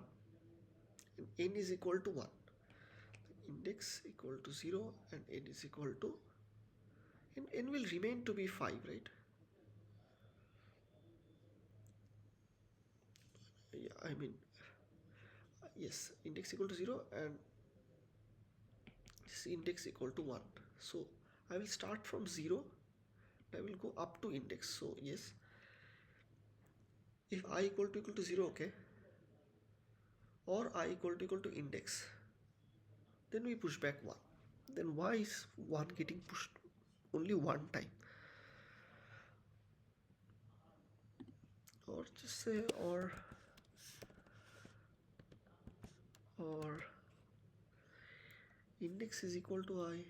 and n is equal to 1. Index equal to 0 and n is equal to, and n will remain to be 5, right? Yeah, I mean, yes, index equal to 0 and this index equal to 1. So I will start from 0, I will go up to index. So yes, if I equal to 0, okay, or I equal to index, then we push back 1. Then why is 1 getting pushed only one time? or just say or index is equal to I.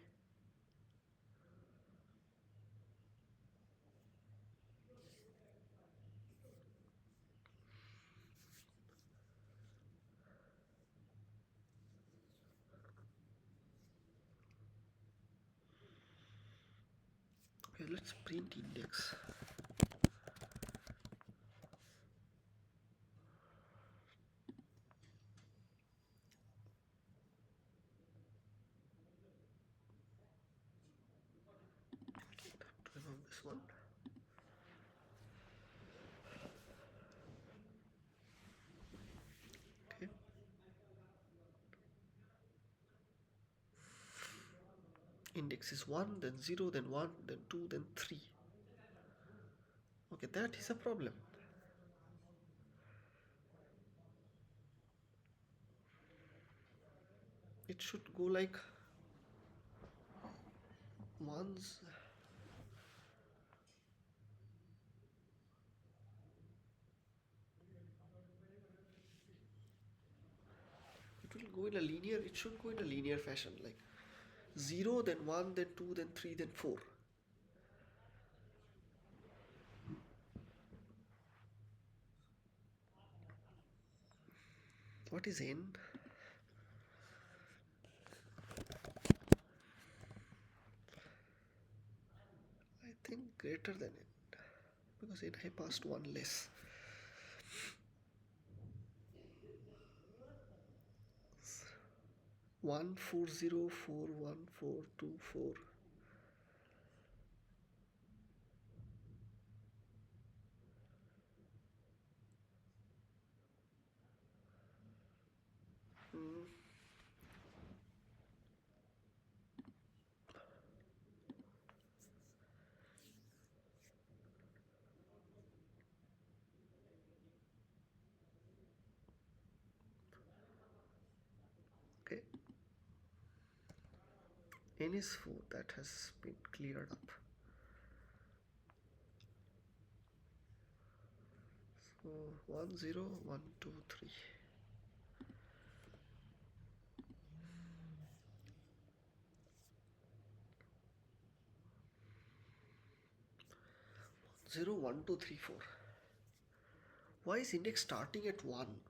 Okay, let's print index. Remove this one. Okay. Index is 1, then 0, then 1, then 2, then 3. Okay, that is a problem. It should go like ones. It will go in a linear, it should go in a linear fashion, like 0, then 1, then 2, then 3, then 4. What is n? I think greater than n, because n I passed 1 less. 140414424. Okay, n is 4, that has been cleared up. So 1 0 1 2 3. 0 1 2 3 4. Why is index starting at 1?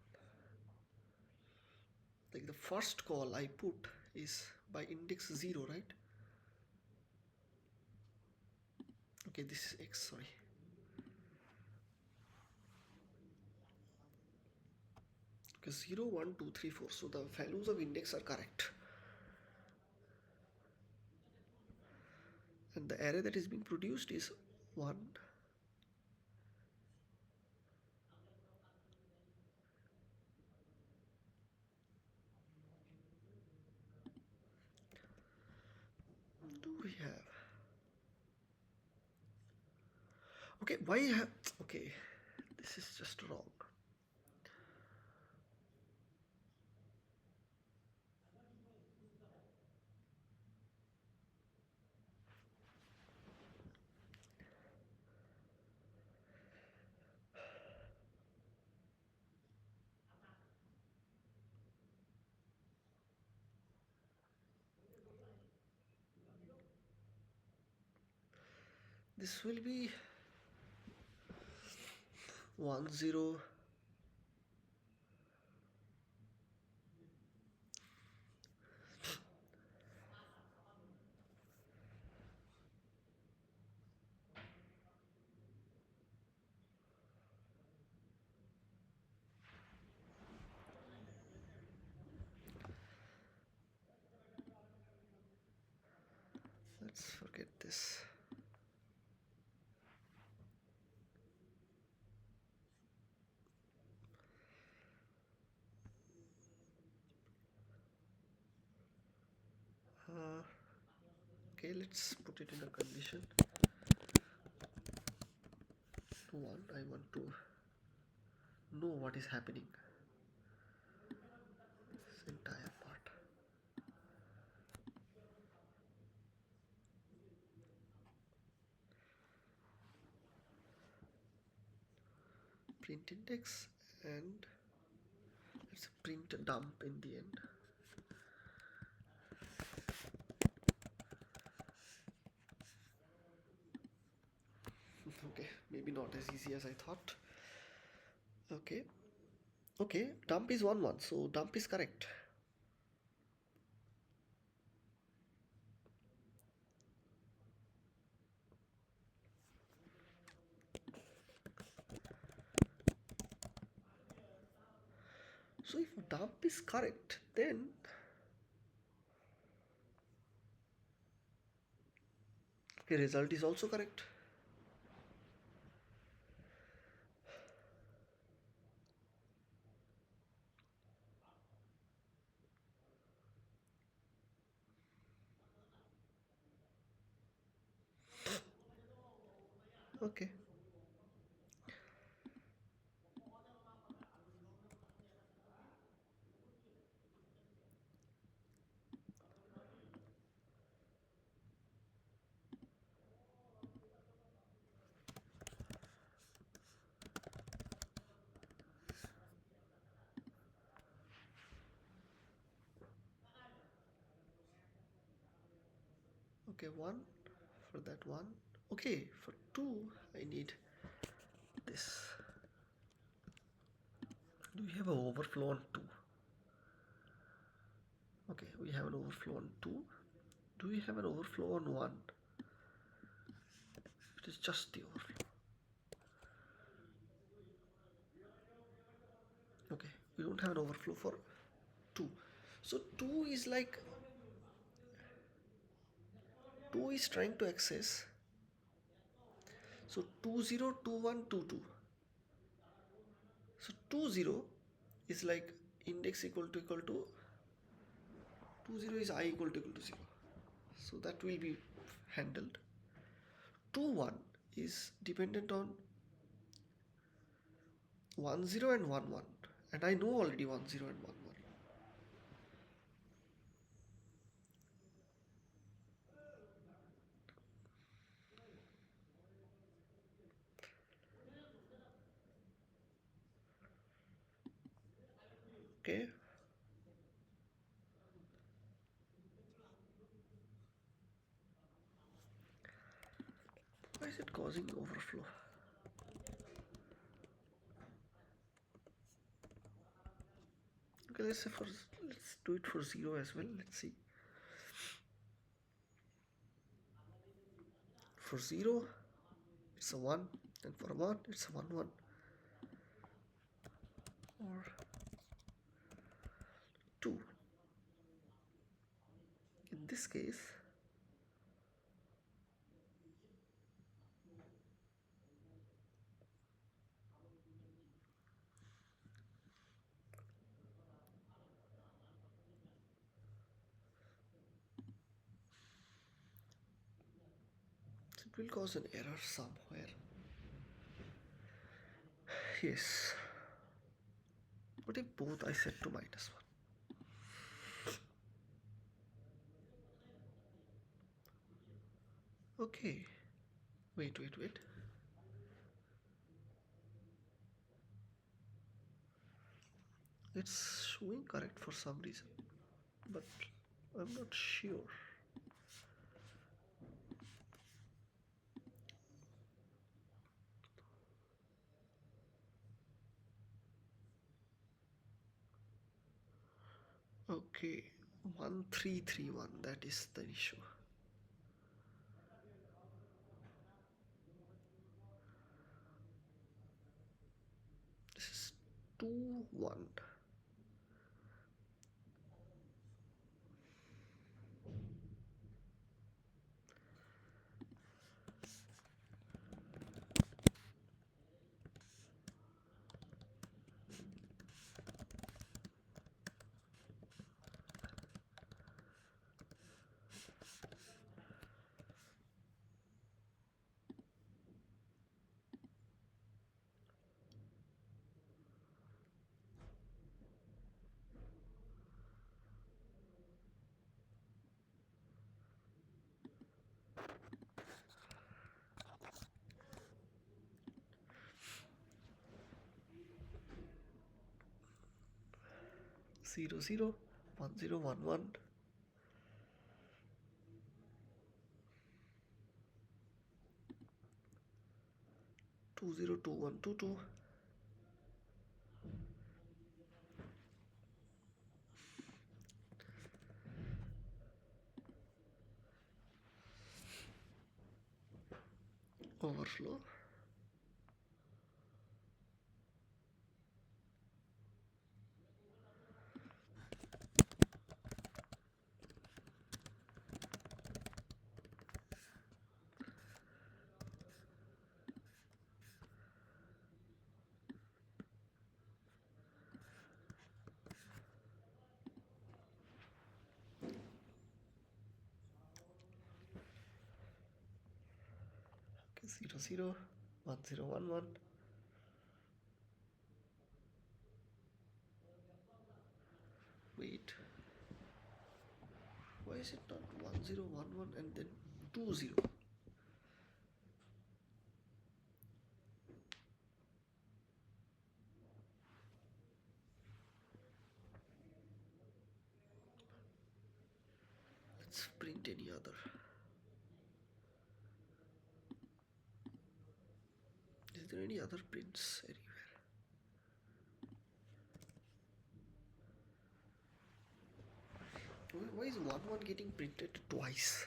Like the first call I put is by index 0, right? Okay, this is x, sorry. Okay, 0 1 2 3 4, so the values of index are correct, and the array that is being produced is 1. Do we have? Okay, why have? Okay, this is just wrong. This will be 1 0. Let's forget this. Okay, let's put it in a condition. 1, I want to know what is happening. This entire part. print index, and let's print dump in the end. Okay, maybe not as easy as I thought. Okay, dump is 1 1, so dump is correct. So if dump is correct, then okay, result is also correct. Okay. Okay, 1 for that one. Okay, for 2 I need this. Do we have an overflow on 2? Okay, we have an overflow on 2. Do we have an overflow on 1? It is just the overflow. Okay, we don't have an overflow for 2. So 2 is like 2 is trying to access. So 202122. So 20 is like index equal to 20 is I equal to 0. So that will be handled. 21 is dependent on 10 and 11, and I know already 10 and 11. Okay. Why is it causing overflow? Okay, let's do it for 0 as well. Let's see. For 0, it's a 1, and for 1, it's a 1 1. Or 2. In this case, it will cause an error somewhere. Yes. What if both I set to -1? Okay. Wait. It's showing correct for some reason, but I'm not sure. Okay, 1331, that is the issue. This is 2 1. 0 0 1 0 1 1 2 0 2 1 2 2 overflow. Okay, 0 0 1 0 1 1 wait, why is it not 1 0 1 1 and then 2 0? 'Let's print any other. Is there any other prints anywhere? Why is 1 1 getting printed twice?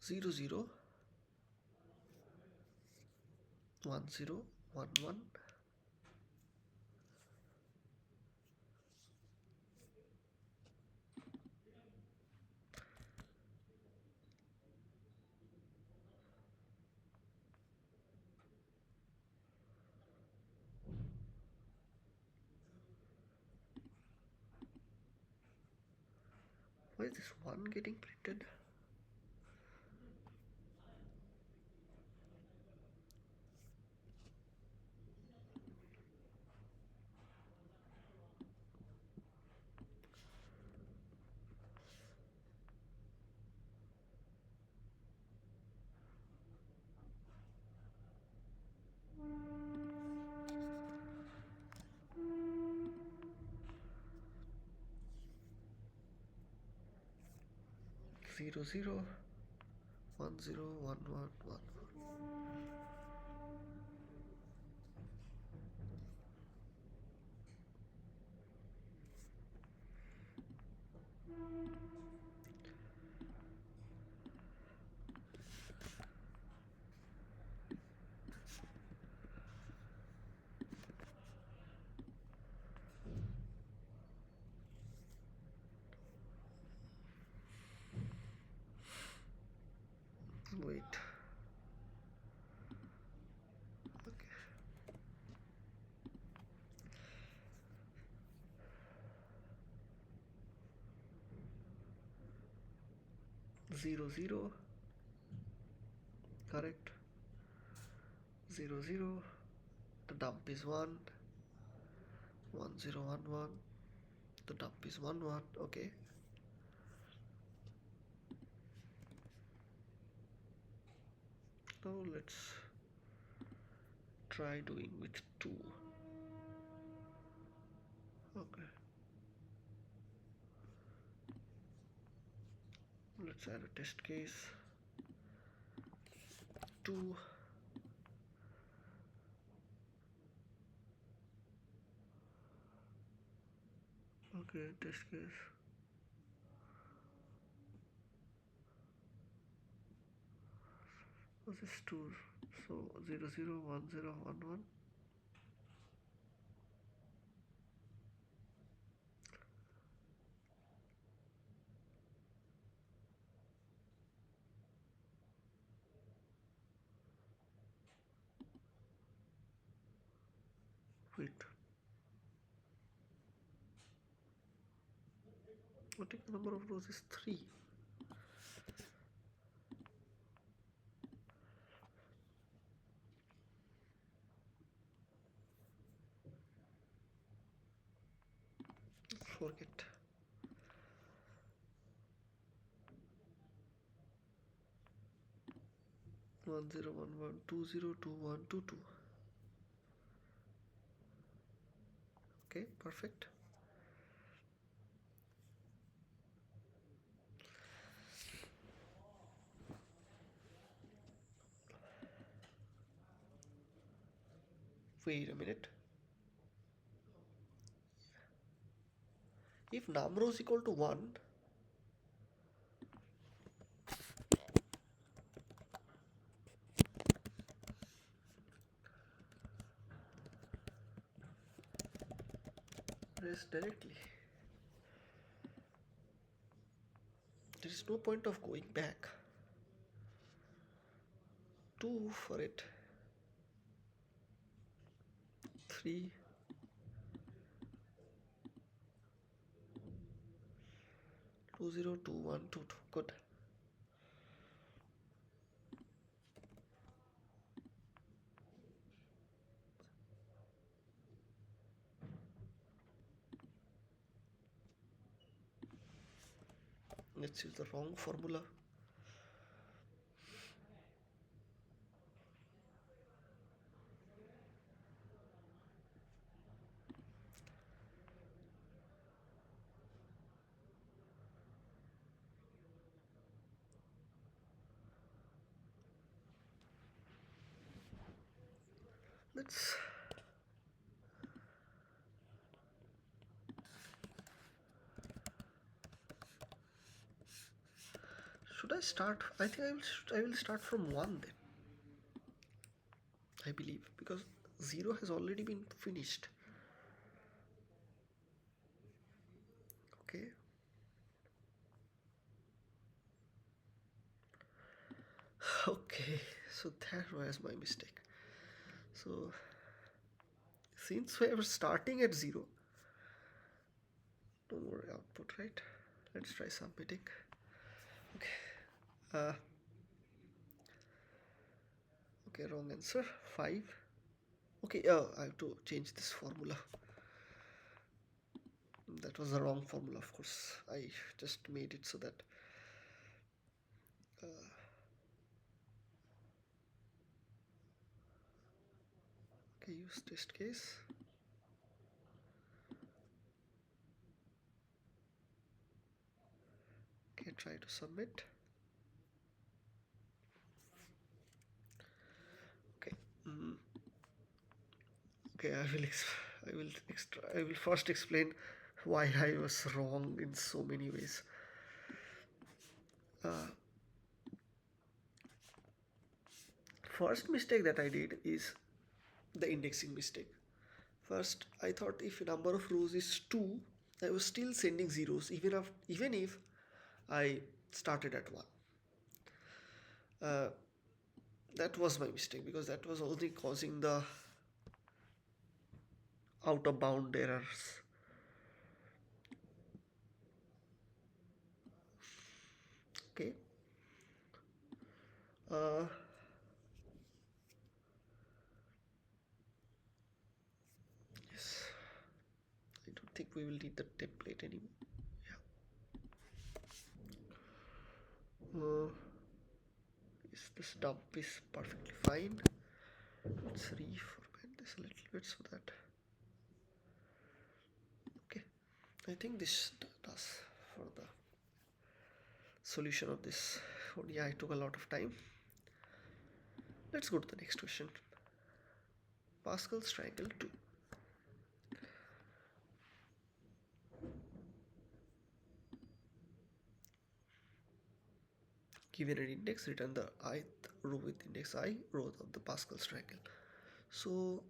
Zero zero 1 0 1 1 Why is this 1 getting printed? Zero zero 1 0 1 1 1 wait, okay, 0 0 correct, 0 0 the dump is 1 1 0 1 1 the dump is 1 1. Okay, now let's try doing with 2. Okay, let's add a test case 2. Okay, test case this is 2, so 0 0 1 0 1 1. Wait, I think the number of rows is 3. forget. One zero one one 202122. Okay, perfect. Wait a minute. If number is equal to 1, press directly. There is no point of going back. 2 for it. 3. 202122. Good. Let's use the wrong formula. Let's should I start? I think I will start from 1 then. I believe, because 0 has already been finished. Okay. Okay, so that was my mistake. So since we are starting at 0, no more output, right? Let's try submitting. Okay. Okay, wrong answer. 5. Okay, I have to change this formula. That was the wrong formula, of course. I just made it so that okay, use test case. Okay, try to submit. Okay. Okay, I will first explain why I was wrong in so many ways. First mistake that I did is the indexing mistake. First, I thought if number of rows is 2, I was still sending zeros even if I started at 1. That was my mistake, because that was only causing the out of bound errors. Okay. Yes. I don't think we will need the template anymore. Yeah. Yes, this dump is perfectly fine. Let's reformat this a little bit so that. Okay. I think this does for the solution of this. Oh, yeah, it took a lot of time. Let's go to the next question. Pascal's triangle 2. Given an index, return the ith row with index I, row of the Pascal's triangle. So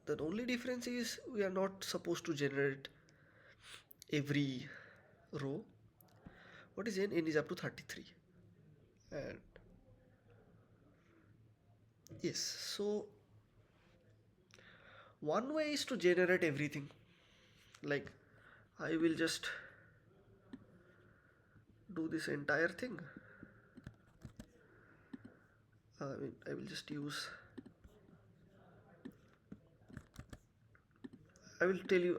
the only difference is we are not supposed to generate every row. What is n? N is up to 33. And yes, so one way is to generate everything. Like I will just do this entire thing. I will just use. I will tell you.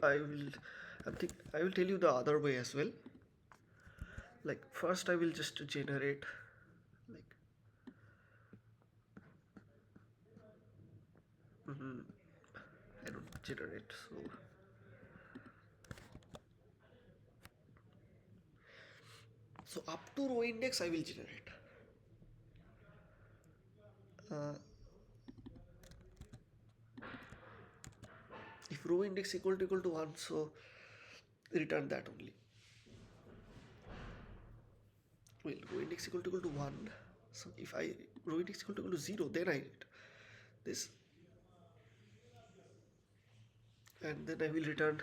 I will tell you the other way as well. Like first I will just generate like I don't generate, so up to row index I will generate. Uh, if row index equal to 1, so return that only. Well, row index equal to 1. So if I row index equal to 0, then I read this, and then I will return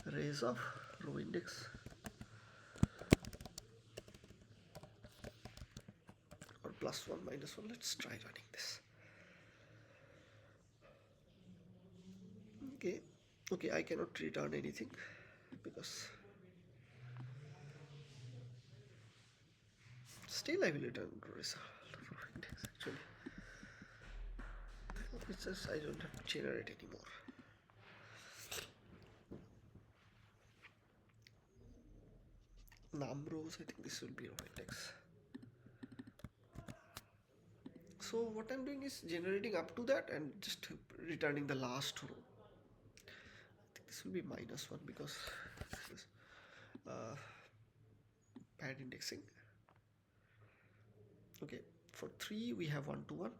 raise of row index or +1 -1. Let's try running this. Okay, I cannot return anything because still I will return result row index actually. It says I don't have to generate anymore. Num rows, I think this will be row index. So what I'm doing is generating up to that and just returning the last row. I think this will be -1 because this is bad indexing. Okay, for 3 we have 1 to 1.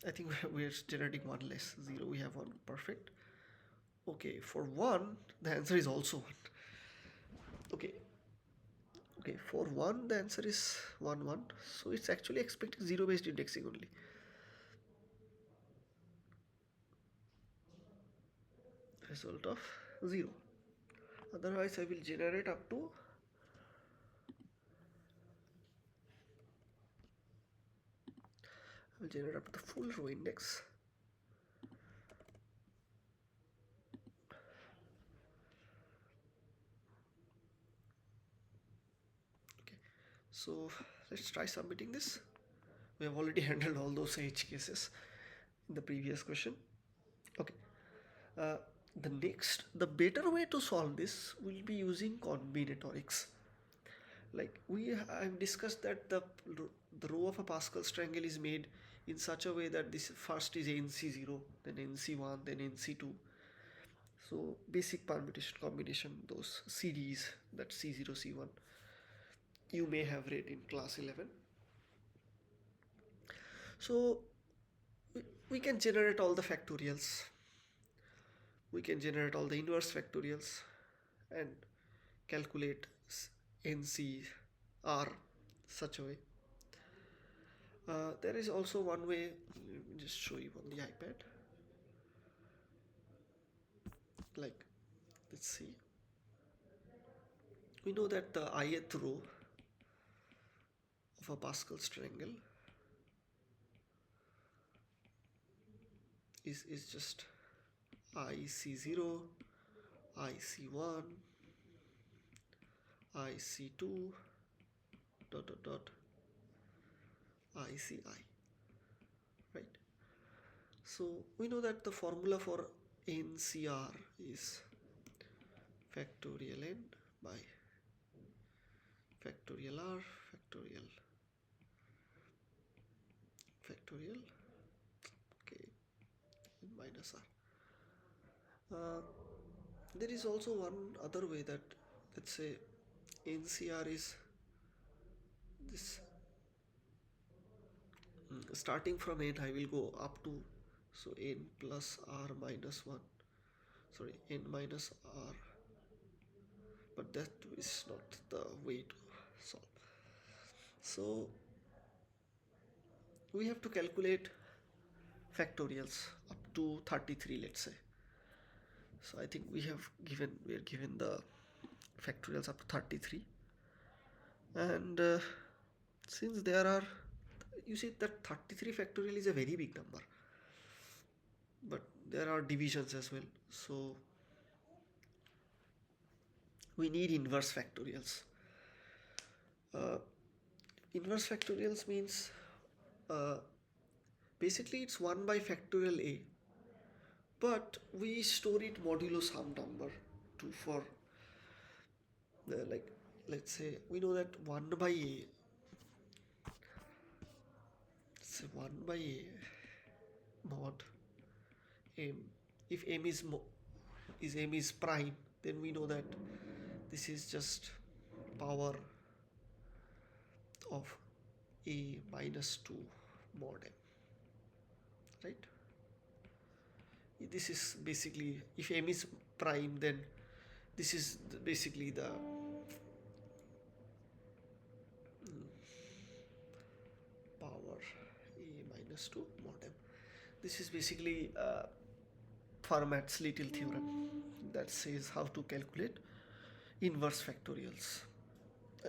I think we're generating 1 less. 0 we have 1. Perfect. Okay, for 1 the answer is also 1. Okay, for 1 the answer is 1 1. So it's actually expecting 0 based indexing only. Result of 0. Otherwise I will generate up to the full row index. Okay, so let's try submitting this. We have already handled all those edge cases in the previous question. Okay, uh, the better way to solve this will be using combinatorics. Like I've discussed that the row of a Pascal triangle is made in such a way that this first is NC0, then NC1, then NC2. So basic permutation combination, those series, that C0, C1, you may have read in class 11. So we can generate all the factorials. We can generate all the inverse factorials and calculate NCR such a way. There is also one way, let me just show you on the iPad. Like, let's see. We know that the ith row of a Pascal's triangle is just IC0, IC1, IC2, ICI, right? So we know that the formula for NCR is factorial n by factorial r factorial k minus r. There is also one other way that, let's say, NCR is this. Starting from n I will go up to, so n plus r minus 1, sorry, n minus r, but that is not the way to solve. So we have to calculate factorials up to 33, let's say. So I think we are given the factorials up to 33, and since there are, you see that 33 factorial is a very big number, but there are divisions as well, so we need inverse factorials. Inverse factorials means basically it's 1 by factorial a, but we store it modulo some number to for like, let's say we know that 1 by a, say 1 by a mod m, if m is m is prime, then we know that this is just power of a minus 2 mod m, right? This is basically, if m is prime, then this is basically the power a minus 2 mod m. This is basically Fermat's little theorem that says how to calculate inverse factorials.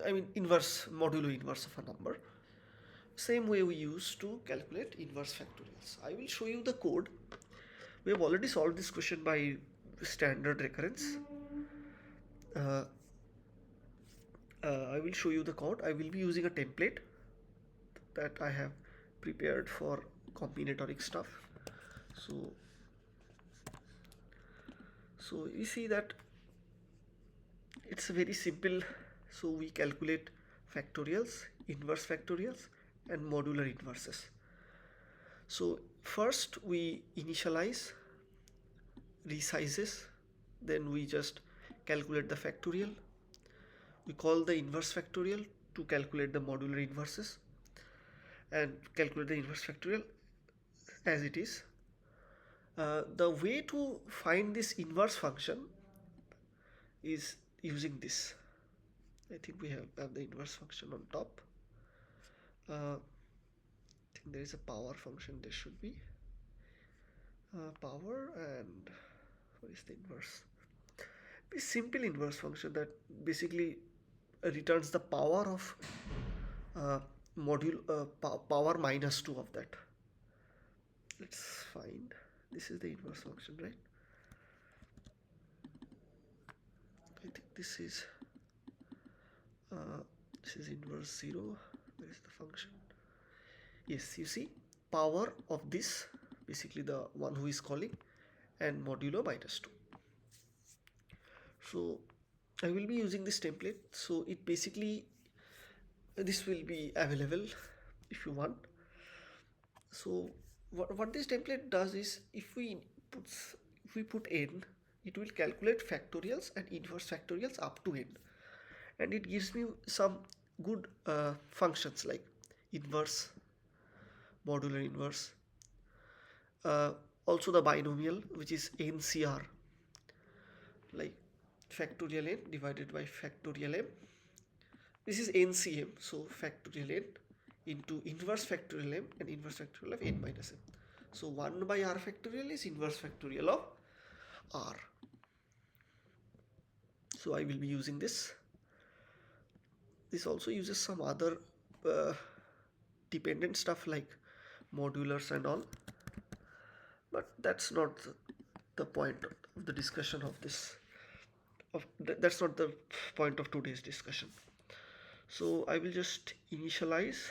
I mean inverse, modulo inverse of a number. Same way we used to calculate inverse factorials. I will show you the code. We have already solved this question by standard recurrence. I will show you the code. I will be using a template that I have prepared for combinatoric stuff. So you see that it's very simple. So we calculate factorials, inverse factorials, and modular inverses. So first we initialize, resizes, then we just calculate the factorial. We call the inverse factorial to calculate the modular inverses and calculate the inverse factorial as it is. The way to find this inverse function is using this. I think we have the inverse function on top. I think there is a power function. There should be power, and what is the inverse? A simple inverse function that basically returns the power of power minus 2 of that. Let's find, this is the inverse function, right? I think this is inverse 0. Where is the function? Yes, you see, power of this, basically the one who is calling, and modulo minus 2. So I will be using this template. So it basically, this will be available if you want. So what this template does is, if we put n, it will calculate factorials and inverse factorials up to n, and it gives me some good functions like inverse, modular inverse, also the binomial, which is NCR, like factorial n divided by factorial m. This is NCM, so factorial n into inverse factorial m and inverse factorial of n minus m. So 1 by r factorial is inverse factorial of r. So I will be using this. This also uses some other dependent stuff like modulars and all, but that's not the point of the discussion of this. That's not the point of today's discussion. So I will just initialize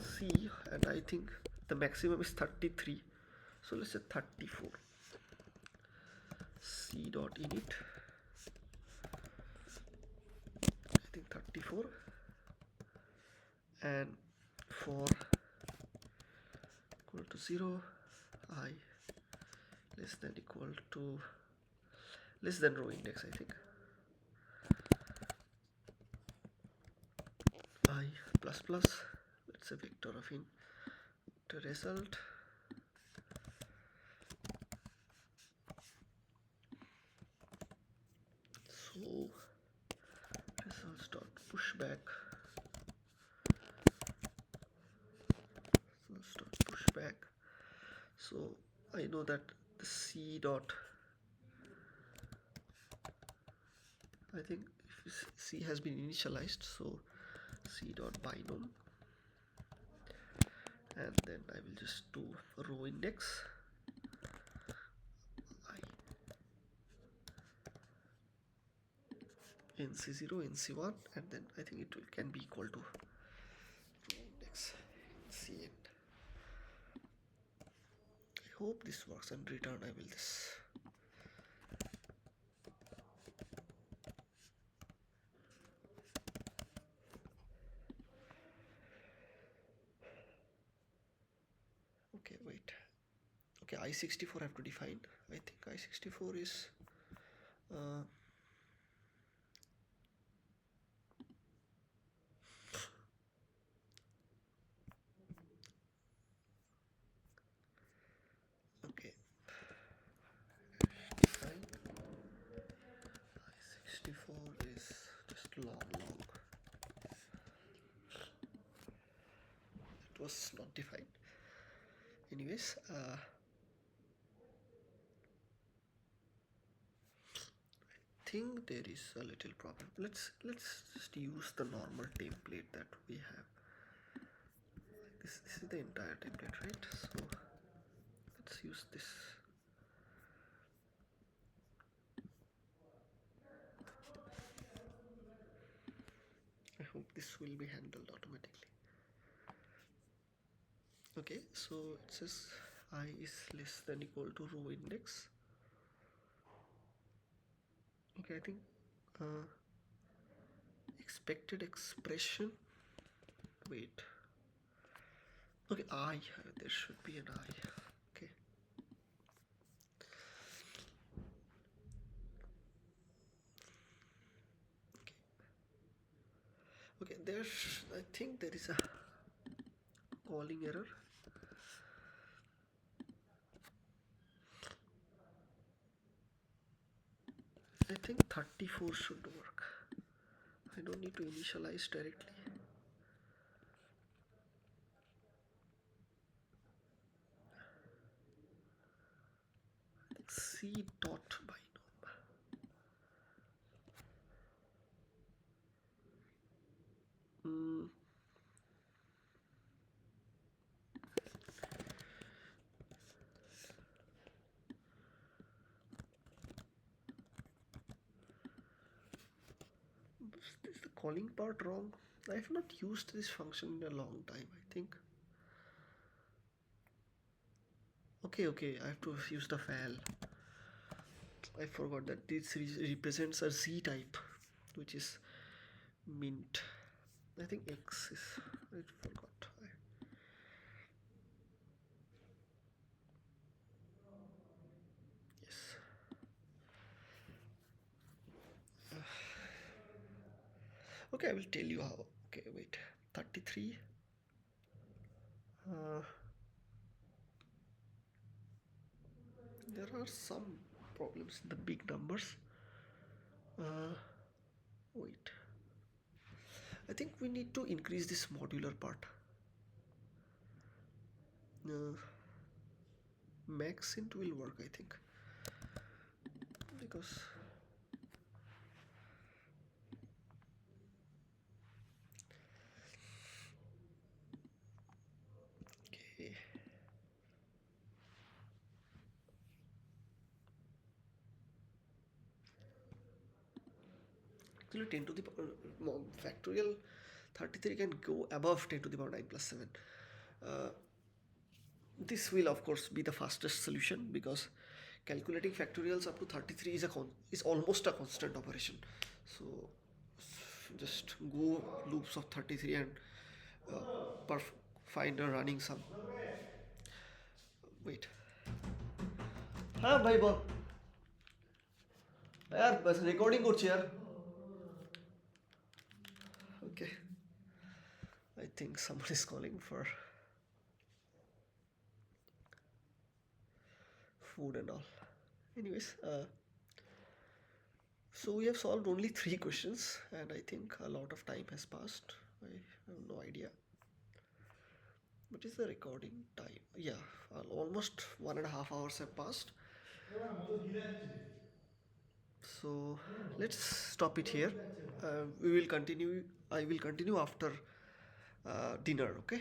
C, and I think the maximum is 33, so let's say 34. C dot init, I think 34, and for equal to 0, I less than equal to less than row index, I think, I plus plus, let's say vector of int result, so results dot pushback, so I know that the C dot, I think C has been initialized, so C dot binom, and then I will just do row index I, nc0 nc1, and then I think it can be equal to row index nc end. hope this works, and return I will this. Okay, wait. Okay, I64 I have to define. I think I64 is uh, okay. Define I64 is just long. It was not defined. Anyways, think there is a little problem. Let's just use the normal template that we have. This is the entire template, right? So let's use this. I hope this will be handled automatically. Okay, so it says I is less than equal to row index. Okay, I think expected expression. Wait. Okay, I. There should be an I. Okay. Okay, there's. I think there is a calling error. I think 34 should work. I don't need to initialize directly. I think C dot binom. Is the calling part wrong? I have not used this function in a long time, I think. Okay, I have to use the fal. I forgot that this represents a Z type, which is mint. I think X is. I forgot. Yes. Okay, I will tell you how. Okay, wait. 33. There are some problems in the big numbers. Wait. I think we need to increase this modular part. Max int will work, I think, because okay. Actually, 10 to the factorial 33 can go above 10 to the power 9 plus 7. This will of course be the fastest solution because calculating factorials up to 33 is almost a constant operation. So just go loops of 33 and find a running sum. Wait. हाँ भाई बोल यार बस recording করছি यार. Okay, I think someone is calling for food and all. Anyways, so we have solved only 3 questions and I think a lot of time has passed. I have no idea. What is the recording time? Yeah, almost 1.5 hours have passed. So let's stop it here. We will continue. I will continue after dinner. Okay.